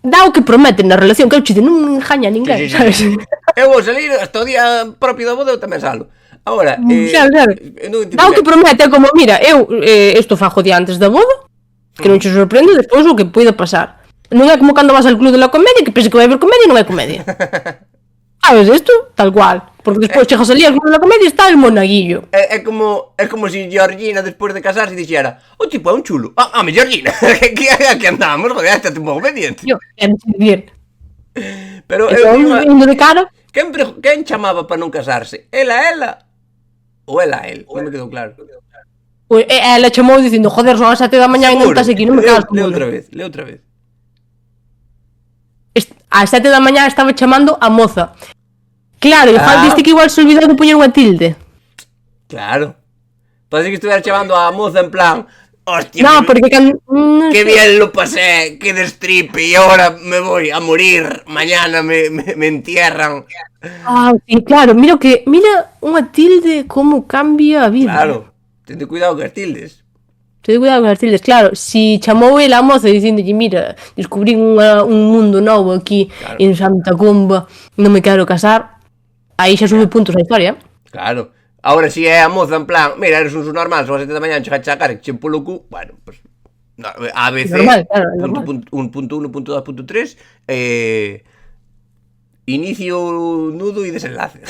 [SPEAKER 2] dá o que promete na relación, que eu chide, non engaña a ninguén, sabes?
[SPEAKER 1] Eu vou salir hasta o día propio da boda, eu tamén salo. Agora,
[SPEAKER 2] claro. Dá o que promete, como, mira, eu isto fago día antes da boda, que non che sorprende despois o que poida pasar. Non é como cando vas al club de la comedia, que pensa que vai haber comedia e non hai comedia. Sabes, isto, tal cual. Porque despois chegas ali al club de la comedia e está el monaguillo.
[SPEAKER 1] É como si Georgina, despois de casarse, dixera, o tipo é un chulo. Me Georgina, que andamos, joder, estate un pouco pendiente.
[SPEAKER 2] Yo, quero dicir.
[SPEAKER 1] Pero
[SPEAKER 2] indo de cara.
[SPEAKER 1] Quen chamaba para non casarse? Ela ou ela a él? Non me quedou claro.
[SPEAKER 2] Ela chamou dicindo, joder, son as 7 da mañá e non estás aquí, non me cagas.
[SPEAKER 1] Le outra vez.
[SPEAKER 2] Ás 7 da mañá estaba chamando a moza. Claro, diste que igual se olvidou de poñer unha tilde.
[SPEAKER 1] Claro. Pode que estuviera chamando a moza en plan, hostia,
[SPEAKER 2] no, porque
[SPEAKER 1] que bien lo pasé, que destripe, y ahora me voy a morir, mañana me entierran.
[SPEAKER 2] Sí, claro, mira unha tilde como cambia a vida.
[SPEAKER 1] Claro, tente cuidado con as tildes.
[SPEAKER 2] Ten cuidado con as tildes, claro. Si chamou ele a moza dicíndolle, mira, descubrí un mundo novo aquí, claro, en Santa Comba, non me quero casar, aí xa sube puntos a historia.
[SPEAKER 1] Claro. Ahora si é a moza en plan, mira, eres un subnormal, son as 7 da mañá, chegache a cara, che polo cu, bueno, pues ABC,
[SPEAKER 2] normal, claro,
[SPEAKER 1] punto 1.2.3, inicio, nudo e desenlace.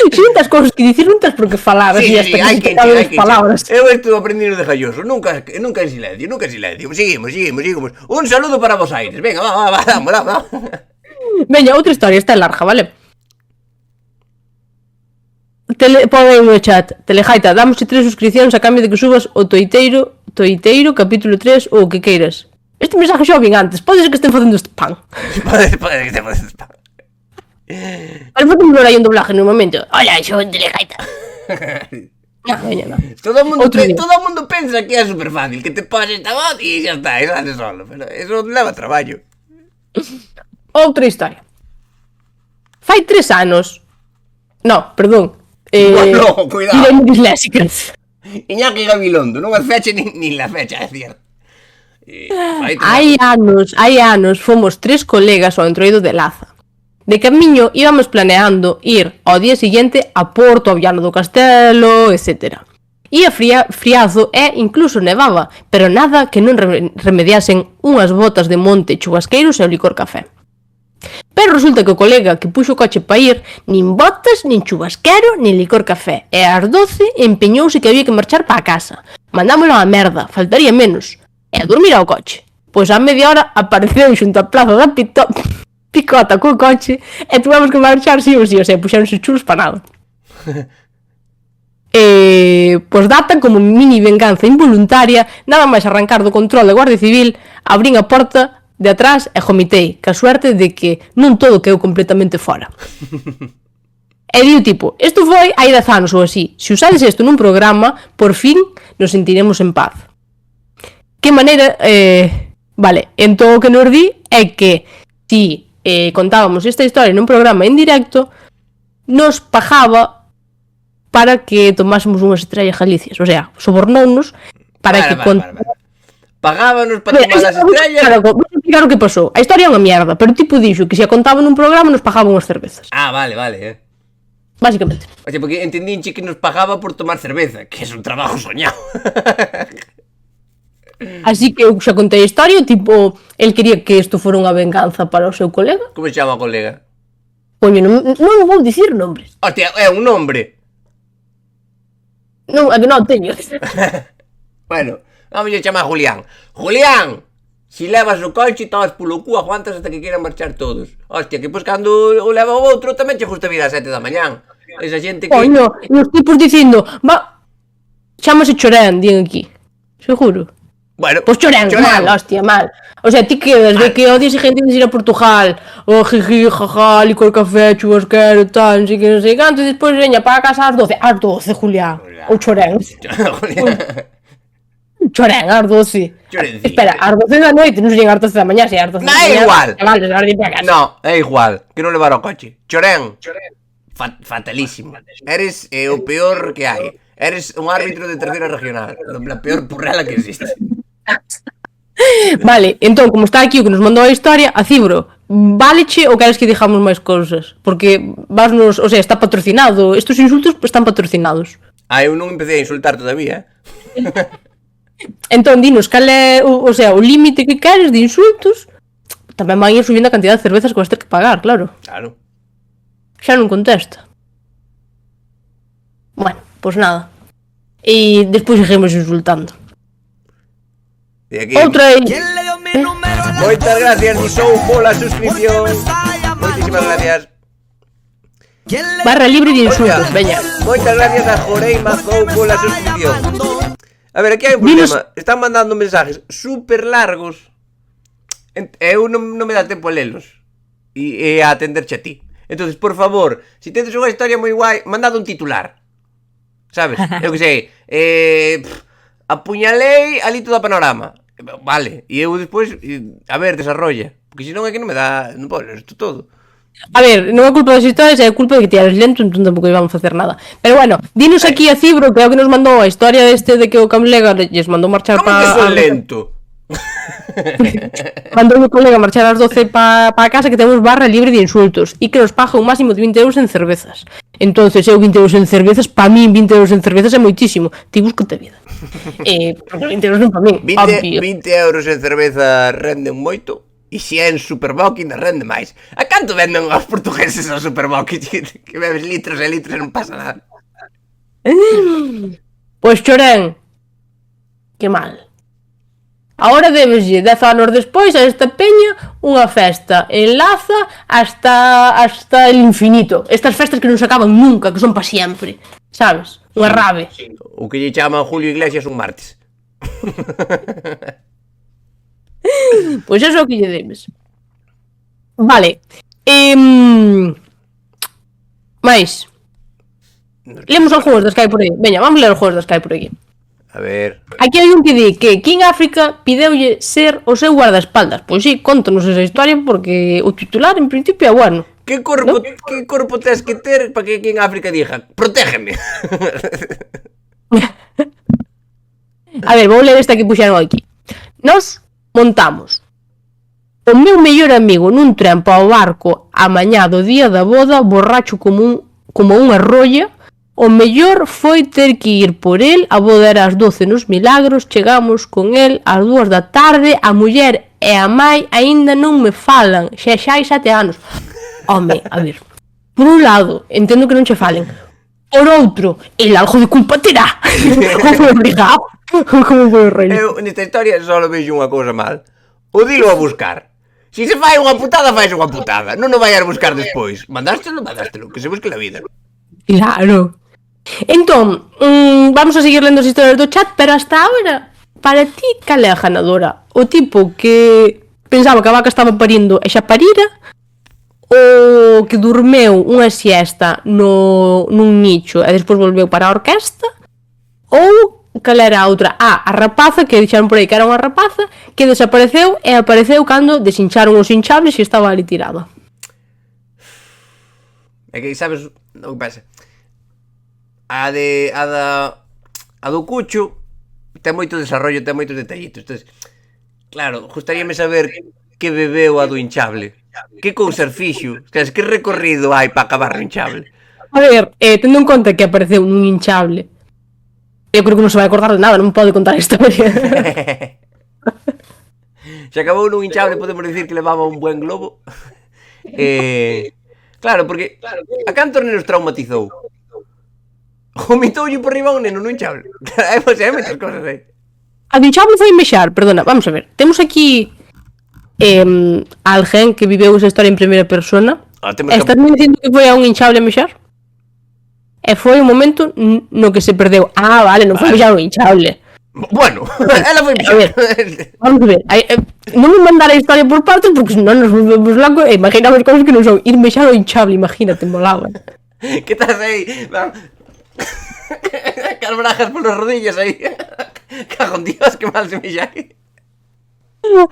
[SPEAKER 2] Xuntas cousas que dicir, non tens por que falar así, hasta que se te caben as palabras.
[SPEAKER 1] Eu estou aprendindo de Galloso, nunca en silencio. Seguimos. Un saludo para vos aires. Venga, va, vamos.
[SPEAKER 2] Veña, outra historia, esta é larga, vale? Pode no chat, Telejaita, dámosche 3 suscripcións a cambio de que subas o Toiteiro, capítulo 3 ou o que queiras. Este mensaje xa o vin antes, pode ser que estén facendo spam.
[SPEAKER 1] Pode que estén facendo spam.
[SPEAKER 2] Al foto me hai un doblaje no momento. Hola, xo Telejaita. No.
[SPEAKER 1] Todo o mundo pensa que é super fácil, que te pones esta voz e xa está, e sale solo, pero eso leva traballo.
[SPEAKER 2] Outra historia. Fai 3 anos. No, perdón.
[SPEAKER 1] No, cuidado.
[SPEAKER 2] Irene disléxica.
[SPEAKER 1] Iñaki Gabilondo, non as feche nin la fecha, é cierto.
[SPEAKER 2] Hai anos fomos 3 colegas ao entroido de Laza. De camiño íbamos planeando ir ao día seguinte a Porto, a Viana do Castelo, etc. Ía friazo e incluso nevaba, pero nada que non remediasen unhas botas de monte, chubasqueiros e o licor café. Pero resulta que o colega que puxo o coche para ir, nin botas, nin chubasquero, nin licor café. E ás 12 empeñouse que había que marchar para a casa. Mandámoslo á merda, faltaría menos. E a dormir ao coche. Pois a media hora apareceu xunto á plaza da Picota co coche e tuvemos que marchar sí ou sí, o sea, puxéronse chulos para nada. Pois data como mini venganza involuntaria, nada máis arrancar do control da Guardia Civil, abrín a porta de atrás e vomitei, ca suerte de que non todo quedou completamente fora. E diu tipo, isto foi hai 10 anos ou así, se usades isto nun programa, por fin nos sentiremos en paz. Que maneira, vale, entón o que nos di é que si contábamos esta historia nun programa en directo, nos pagaba para que tomásemos unhas estrellas galicias. O sea, sobornounos para que...
[SPEAKER 1] Pagábanos para tomar as estrellas.
[SPEAKER 2] Claro, vamos a explicar o que pasou. A historia é unha mierda, pero o tipo dixo que se a contaba nun programa nos pagaban unhas cervezas.
[SPEAKER 1] Ah, vale.
[SPEAKER 2] Básicamente.
[SPEAKER 1] O sea, porque entendínche que nos pagaba por tomar cerveza, que é un trabajo soñado.
[SPEAKER 2] Así que eu xa contei a historia, tipo, el quería que isto fora unha venganza para o seu colega.
[SPEAKER 1] Como se chama o colega?
[SPEAKER 2] Coño, non vou dicir nombres.
[SPEAKER 1] Hostia, é un nombre.
[SPEAKER 2] Non, é que non teño.
[SPEAKER 1] Bueno, vamos a chamar a Julián. Julián, si levas o coche, tomas polo cu, aguantas hasta que quieran marchar todos. Hostia, que pois cando o leva o outro tamén che gusta vir a 7 da mañán. Esa xente que...
[SPEAKER 2] Coño, e os tipos dicindo, chámase Chorén, din aquí. Seguro.
[SPEAKER 1] Bueno,
[SPEAKER 2] Pois Chorén, mal, hostia, mal. O sea, ti quedas de que odias a gente de ir a Portugal. O jiji, jaja, licor café, chubasquero, tal, non sei que, non sei canto. E despois veña para a casa ás 12. Ás 12, Julián. Ou Chorén. Chorén, ás 12.
[SPEAKER 1] Chorencito.
[SPEAKER 2] Espera, ás 12 da noite, non serían ás 12 da mañá, se ás 12 da
[SPEAKER 1] Non, é
[SPEAKER 2] mañá.
[SPEAKER 1] igual.
[SPEAKER 2] Vale, ás 10 para casa.
[SPEAKER 1] No, é igual, que non levar o coche. Chorén. Fatalísimo. Eres o peor que hai. Eres un árbitro de terceira regional. La peor purrela que existe.
[SPEAKER 2] Vale, entón, como está aquí o que nos mandou a historia, a Cibro, váleche ou queres que dejamos máis cousas? Porque vasnos, o sea, está patrocinado. Estos insultos están patrocinados.
[SPEAKER 1] Ah, eu non empecé a insultar todavía,
[SPEAKER 2] Entón, dinos cal é o sea, o límite que queres de insultos. Tamén vai ir subindo a cantidad de cervezas que vas ter que pagar, claro.
[SPEAKER 1] Claro.
[SPEAKER 2] Xa non contesta. Bueno, pois nada. E despois seguimos insultando.
[SPEAKER 1] De aquí.
[SPEAKER 2] Outra aí.
[SPEAKER 3] ¿Quién le dio mi número a la
[SPEAKER 1] Moitas
[SPEAKER 3] esposa?
[SPEAKER 1] gracias, Nisou, pola suscripción.
[SPEAKER 3] ¿Por qué me está llamando?
[SPEAKER 1] Moitísimas gracias.
[SPEAKER 3] ¿Quién le
[SPEAKER 2] Barra libre de insultos,
[SPEAKER 1] Hostia,
[SPEAKER 2] veña.
[SPEAKER 1] moitas gracias a Jorei Mazou pola suscripción. A ver, aquí hai un
[SPEAKER 2] Dinos-
[SPEAKER 1] problema. Están mandando mensajes super largos. Eu non me dá tempo a lelos. E a atenderche a ti. Entonces, por favor, si tedes unha historia moi guai, mandad un titular. Sabes? Eu que sei, apuñalei alito da Panorama. Vale, e eu despois, a ver, desarrolla. Porque senón é que non me dá, non podo ler isto todo.
[SPEAKER 2] A ver, non é culpa das historias, é culpa de que ti eres lento, entón tampouco íbamos facer nada. Pero bueno, dinos aquí a Cibro, que é o que nos mandou a historia deste de que o colega lles mandou marchar
[SPEAKER 1] Como que
[SPEAKER 2] para...
[SPEAKER 1] son lento?
[SPEAKER 2] Mandou o colega marchar ás 12 para casa, que temos barra libre de insultos e que nos paga un máximo de 20 euros en cervezas. Entonces, eu 20 euros en cervezas, para min 20 euros en cervezas é moitísimo. Ti búscate a vida. Porque 20 euros non para min,
[SPEAKER 1] 20 euros en cerveza renden moito. E se é en Superboc ainda rende máis. A canto venden aos portugueses ao Superboc? Que bebes litros e litros e non pasa nada.
[SPEAKER 2] Pois Chorén, que mal. Ahora debeslle 10 anos despois a esta peña unha festa en Laza hasta el infinito. Estas festas que non se acaban nunca, que son pa sempre, sabes? Unha rave.
[SPEAKER 1] O que lle chaman Julio Iglesias un martes.
[SPEAKER 2] Pois eso é o que lle debes. Vale. Mais lemos os juegos das que hai por aí. Veña, vamos ler os juegos das que hai por aquí.
[SPEAKER 1] A ver.
[SPEAKER 2] Aquí hai un que di que King África pideulle ser o seu guardaespaldas. Pois sí, contanos esa historia porque o titular en principio é bueno.
[SPEAKER 1] Que corpo tes que ter para que aquí en África diga protégeme?
[SPEAKER 2] A ver, vou ler esta que puxeron aquí. Nos montamos o meu mellor amigo nun tren para o barco a mañá do día da boda, borracho como unha rolla. O mellor foi ter que ir por el, a boda era ás 12 nos Milagros, chegamos con el ás 2 da tarde, a muller e a mai aínda non me falan, xa hai 7 anos. Home, a ver, por un lado, entendo que non che falen. Por outro, el algo de culpa terá. Como obrigado. Como foi o rei.
[SPEAKER 1] Eu nesta historia só vexo unha cousa mal. O dilo a buscar. Si se fai unha putada, fai unha putada. Non o vai a buscar despois. Mandástelo, que se busque la vida.
[SPEAKER 2] Claro. Entón, vamos a seguir lendo as historias do chat, pero hasta ahora, para ti, cal é a ganadora? O tipo que pensaba que a vaca estaba parindo e xa parira, o que dormeu unha siesta nun nicho e despois volveu para a orquesta, ou cal era a outra? A rapaza, que dixeron por aí que era unha rapaza, que desapareceu e apareceu cando desincharon os hinchables e estaba ali tirada.
[SPEAKER 1] É que sabes o que pasa? A do Cucho ten moito desarrollo, ten moitos detallitos. Entonces, claro, gustaríame saber que bebeu a do hinchable. Que cousas fixo? Que recorrido hai para acabar no hinchable?
[SPEAKER 2] A ver, tendo en conta que apareceu nun hinchable, eu creo que non se vai acordar de nada, non pode contar a historia.
[SPEAKER 1] Se acabou nun hinchable, podemos dicir que levaba un buen globo. Claro, porque a cantos nenos traumatizou? Vomitoulle por riba un neno no hinchable. Hai moitas cosas aí.
[SPEAKER 2] A do hinchable foi mexar, perdona, vamos a ver. Temos aquí alguén que viveu esa historia en primeira persona. Estás me dicindo que foi a un hinchable a mexar? E foi un momento no que se perdeu. Ah, vale, non foi mexar un hinchable.
[SPEAKER 1] Bueno, ela foi mexar.
[SPEAKER 2] Vamos a ver, non me mandar a historia por partes porque senón nos volvemos locos e imaginamos cosas que non son. Ir mexar o hinchable, imagínate, molaba.
[SPEAKER 1] Que estás aí? Cas brajas polas rodillas aí. Cago en Dios, que mal se mexa aí.
[SPEAKER 2] O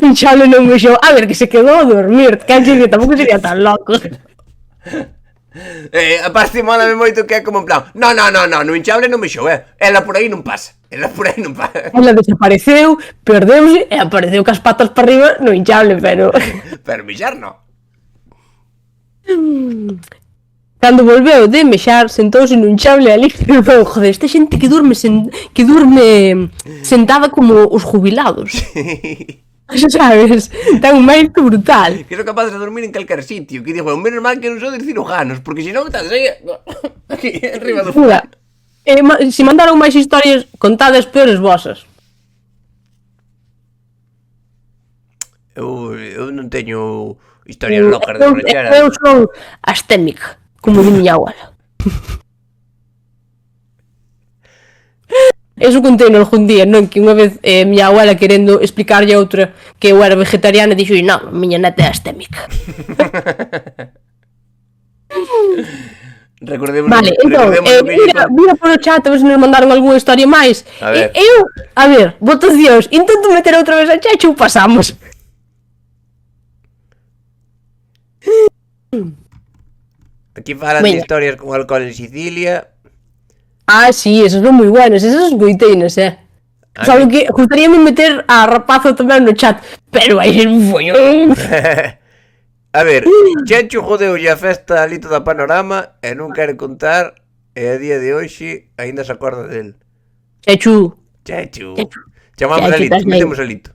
[SPEAKER 2] hinchable non mexou. A ver, que se quedou a dormir. Que tampouco sería tan loco.
[SPEAKER 1] Apastimóname moito que é como en plan no hinchable non mexou, ela por aí non pasa. Ela desapareceu, perdeuse e apareceu cas patas para arriba no hinchable, pero mexar non.
[SPEAKER 2] Cando volveu de mexar, sentouse no hinchable ali e falou, joder, esta xente que durme sentada como os jubilados. Sabes? Tan máis que brutal.
[SPEAKER 1] Que son capaces de dormir en calquer sitio. Que digo, menos mal que non son de cirujanos, porque se non estás aí aquí arriba do fundo.
[SPEAKER 2] Se mandaron máis historias, contadas peores vosas.
[SPEAKER 1] Eu non teño historias locas de borrachera.
[SPEAKER 2] Eu son astémica, como de miña abuela. Eso conteino algún día, non? Que unha vez miña abuela querendo explicarlle a outra que eu era vegetariana dixo, non, miña neta é astémica.
[SPEAKER 1] Recordemos.
[SPEAKER 2] Vale, entón, mira polo chat a ver se nos mandaron algunha historia máis. A ver, votacións, intento meter outra vez a Chechu ou pasamos?
[SPEAKER 1] Aquí falan de historias con alcohol en Sicilia.
[SPEAKER 2] Ah, sí, esas son moi buenas, esas goiteinas, Só que gustaríame meter a rapaza tamén no chat, pero vai ser un follón.
[SPEAKER 1] A ver, Chechu jodeulle a festa ali toda Panorama e non quere contar e a día de hoxe aínda se acorda del.
[SPEAKER 2] Chechu.
[SPEAKER 1] Chamamos a Lito, metemos a Lito.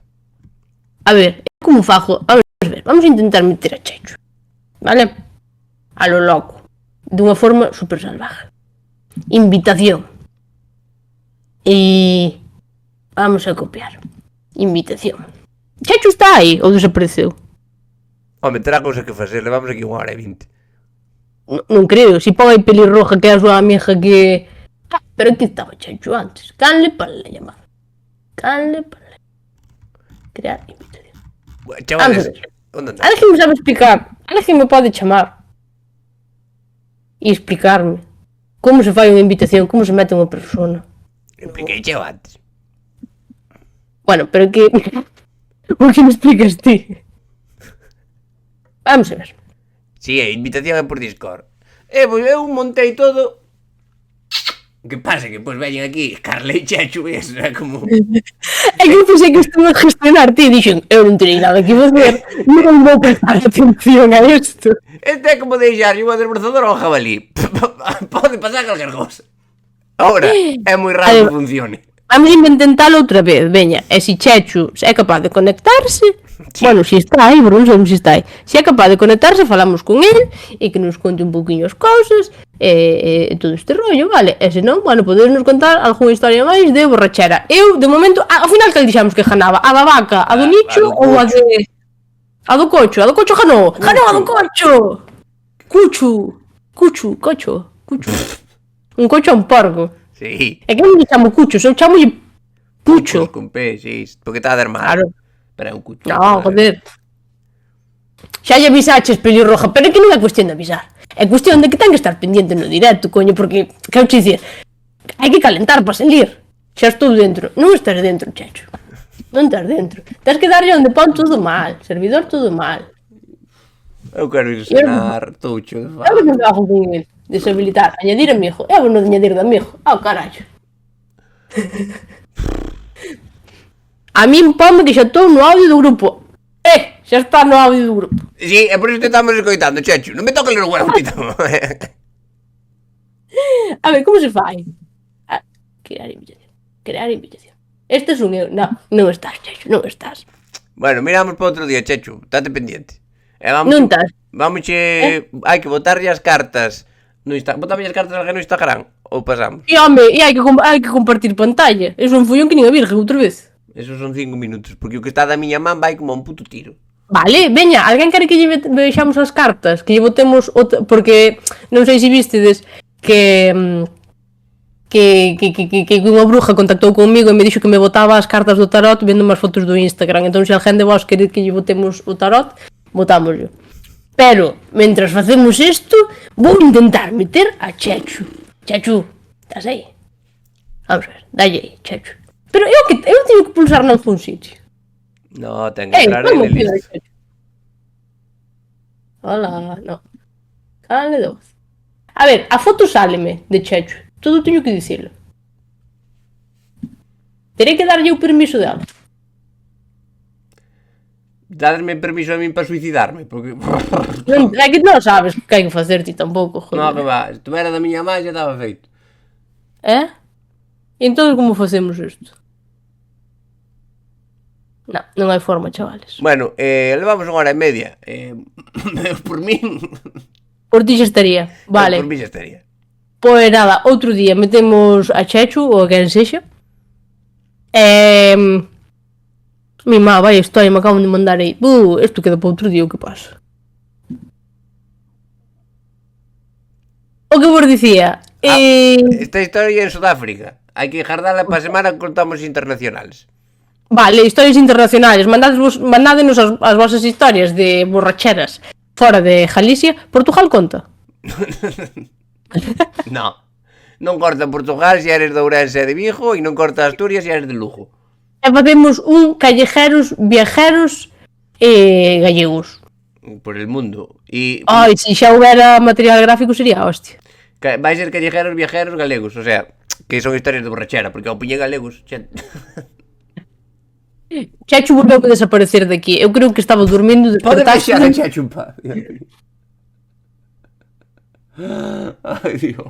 [SPEAKER 2] A ver, como fajo? A ver, vamos a intentar meter a Chechu, vale? A lo loco, dunha forma super salvaje. Invitación. E vamos a copiar. Invitación. Chechu está aí ou desapareceu?
[SPEAKER 1] Home, terá cousas que facer, levamos aquí 1 hora e 20.
[SPEAKER 2] Non creo, si pon aí pelirroja que é a súa amiga que... pero aquí estaba Chechu antes. Canle para la llamada. Crear invitación.
[SPEAKER 1] Bueno, chavales, onde andas?
[SPEAKER 2] Alguén me sabe explicar. Alguén me pode chamar e explicarme como se fai unha invitación, como se mete unha persona.
[SPEAKER 1] Expliquei cheo antes.
[SPEAKER 2] Bueno, pero que... por que me explicas ti? Vamos a ver.
[SPEAKER 1] Si, a invitación é por Discord. Pois eu montei todo. O que pasa que pois veñen aquí Carla e Chechu e eso é como...
[SPEAKER 2] É que eu pensei que estou a gestionar ti e dixen, eu non terei nada que facer, non vou prestar atención a isto.
[SPEAKER 1] Este é como deixar unha desbrozadora ao jabalí. Pode pasar calquer cosa. Ahora, é moi raro que funcione.
[SPEAKER 2] Vamos a intentalo outra vez, veña. E se Chechu é capaz de conectarse, bueno, se está aí, pero non sabemos se está aí. Se é capaz de conectarse, falamos con el e que nos conte un pouquinho as cousas e todo este rollo, vale? E se non, bueno, podedes nos contar algunha historia máis de borrachera. Eu, de momento, ao final que dixamos que ganaba? A da vaca, a do nicho ou a de... A do cocho ganou. Ganou a do cocho. Cucho. Un cocho a un porco.
[SPEAKER 1] Sí.
[SPEAKER 2] É que non me chamo cucho, eu chamo pucho.
[SPEAKER 1] Con P, sí, porque está a dar mal.
[SPEAKER 2] Claro.
[SPEAKER 1] Pero é un cucho.
[SPEAKER 2] No, joder. Xa lle avisaches, pelirroja, pero é que non é cuestión de avisar. É cuestión de que ten que estar pendiente no directo, coño, porque, quero che dicir, hai que calentar para salir. Xa estou dentro. Non estás dentro, Chechu. Non estás dentro. Tens que darlle onde pon todo mal. Servidor todo mal.
[SPEAKER 1] Eu quero ir cenar, toucho.
[SPEAKER 2] Eu que me bajo con ele. Deshabilitar, añadir amigo. Eu non añadir de amigo. Carallo. A min ponme que xa estou no audio do grupo. Xa está no audio do grupo.
[SPEAKER 1] Sí, é por iso que estamos escoitando, Chechu. Non me toca ler o huevo, tito.
[SPEAKER 2] A ver, como se fai? Crear invitación. Este é un eu. Non estás, Chechu, non estás.
[SPEAKER 1] Bueno, miramos para outro día, Chechu. Estate pendiente.
[SPEAKER 2] Non estás.
[SPEAKER 1] Vamos hai que botarlle as cartas no Instagram. Botamos as cartas no Instagram ou pasamos?
[SPEAKER 2] E home, hai que compartir pantalla. Eso non foi un que nin a virgen outra vez.
[SPEAKER 1] Esos son 5 minutos, porque o que está da miña man vai como un puto tiro.
[SPEAKER 2] Vale, veña, alguén quere que lle vexamos as cartas, que lle botemos porque non sei se vistedes que unha bruja contactou comigo e me dixo que me botaba as cartas do tarot vendo máis fotos do Instagram. Entón, se alguén de vos quere que lle botemos o tarot, botámoslo. Pero, mentras facemos isto, vou intentar meter a Chechu. Chechu, estás aí? Vamos ver, dalle aí, Chechu. Pero eu teño que pulsar nalgún sitio.
[SPEAKER 1] No, ten que entrar en el listo.
[SPEAKER 2] Hola, no. Canal de voz. A ver, a foto sáleme de Chechu. Todo teño que dicirlo. Terei que darlle o permiso dela.
[SPEAKER 1] Dadme permiso a min para suicidarme, porque...
[SPEAKER 2] É que non sabes que hai que facer ti tampouco, joder.
[SPEAKER 1] No, que va, se estuvera da miña má xa estaba feito.
[SPEAKER 2] E entón como facemos isto? Non hai forma, chavales.
[SPEAKER 1] Bueno, levamos unha hora e media. Por min...
[SPEAKER 2] Por ti xa estaría, vale.
[SPEAKER 1] Por min xa estaría.
[SPEAKER 2] Pois nada, outro día metemos a Chechu ou a quen sexa. Mi má, vai historia, me acaban de mandar aí. Isto queda para outro día, o que pasa? O que vos dicía?
[SPEAKER 1] Esta historia en Sudáfrica. Hai que guardala para a semana que contamos internacionales.
[SPEAKER 2] Vale, historias internacionales. Mandádenos as vosas historias de borracheras fora de Galicia. Portugal conta?
[SPEAKER 1] No. Non corta Portugal se eres de Ourense e de Vigo e non corta Asturias se eres de Lugo.
[SPEAKER 2] E facemos un callejeros, viajeros e gallegos.
[SPEAKER 1] Por el mundo.
[SPEAKER 2] Ai, se xa houbera material gráfico sería a hostia.
[SPEAKER 1] Vai ser callejeros, viajeros, galegos. O sea, que son historias de borrachera, porque ao puñe galegos...
[SPEAKER 2] Chechu volveu a desaparecer daqui. Eu creo que estaba dormindo.
[SPEAKER 1] Pode deixar a Chechu en paz. Ai, Dios.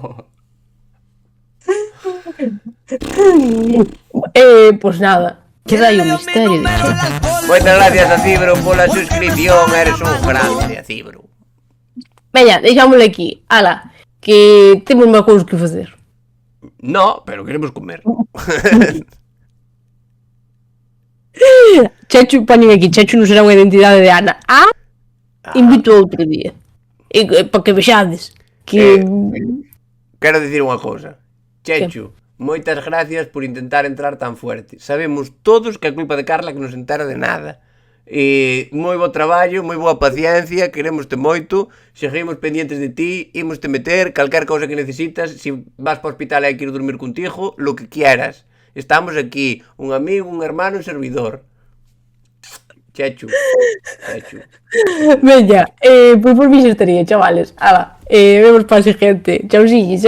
[SPEAKER 2] Pues nada. Queda aí o misterio de Chechu.
[SPEAKER 1] Moitas gracias a Cibro pola suscripción. Eres un grande, a Cibro.
[SPEAKER 2] Veña, deixámosle aquí. Ala, que temos máis cousas que facer.
[SPEAKER 1] No, pero queremos comer.
[SPEAKER 2] Chechu, poñen aquí, Chechu non será unha identidade de Ana. Invito outro día. Para que vexades.
[SPEAKER 1] Quero dicir unha cousa. Chechu, moitas gracias por intentar entrar tan fuerte. Sabemos todos que é culpa de Carla que non se entera de nada. Moi bo traballo, moi boa paciencia, queremoste moito, seguimos pendientes de ti, imos te meter calquer cousa que necesitas, se vas para o hospital e hai que ir dormir contigo, lo que quieras. Estamos aquí, un amigo, un hermano, un servidor. Chechu.
[SPEAKER 2] Veña, pois por mí xa estaría, chavales. Ala, vemos para a siguiente. Chausillis,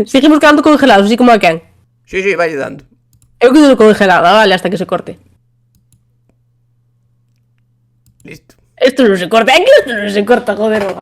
[SPEAKER 2] Seguimos quedando congelados, así como a quen.
[SPEAKER 1] Sí, vai dando.
[SPEAKER 2] Eu quedo congelada, vale, hasta que se corte.
[SPEAKER 1] Listo.
[SPEAKER 2] Esto non se corta, é que esto non se corta, joder.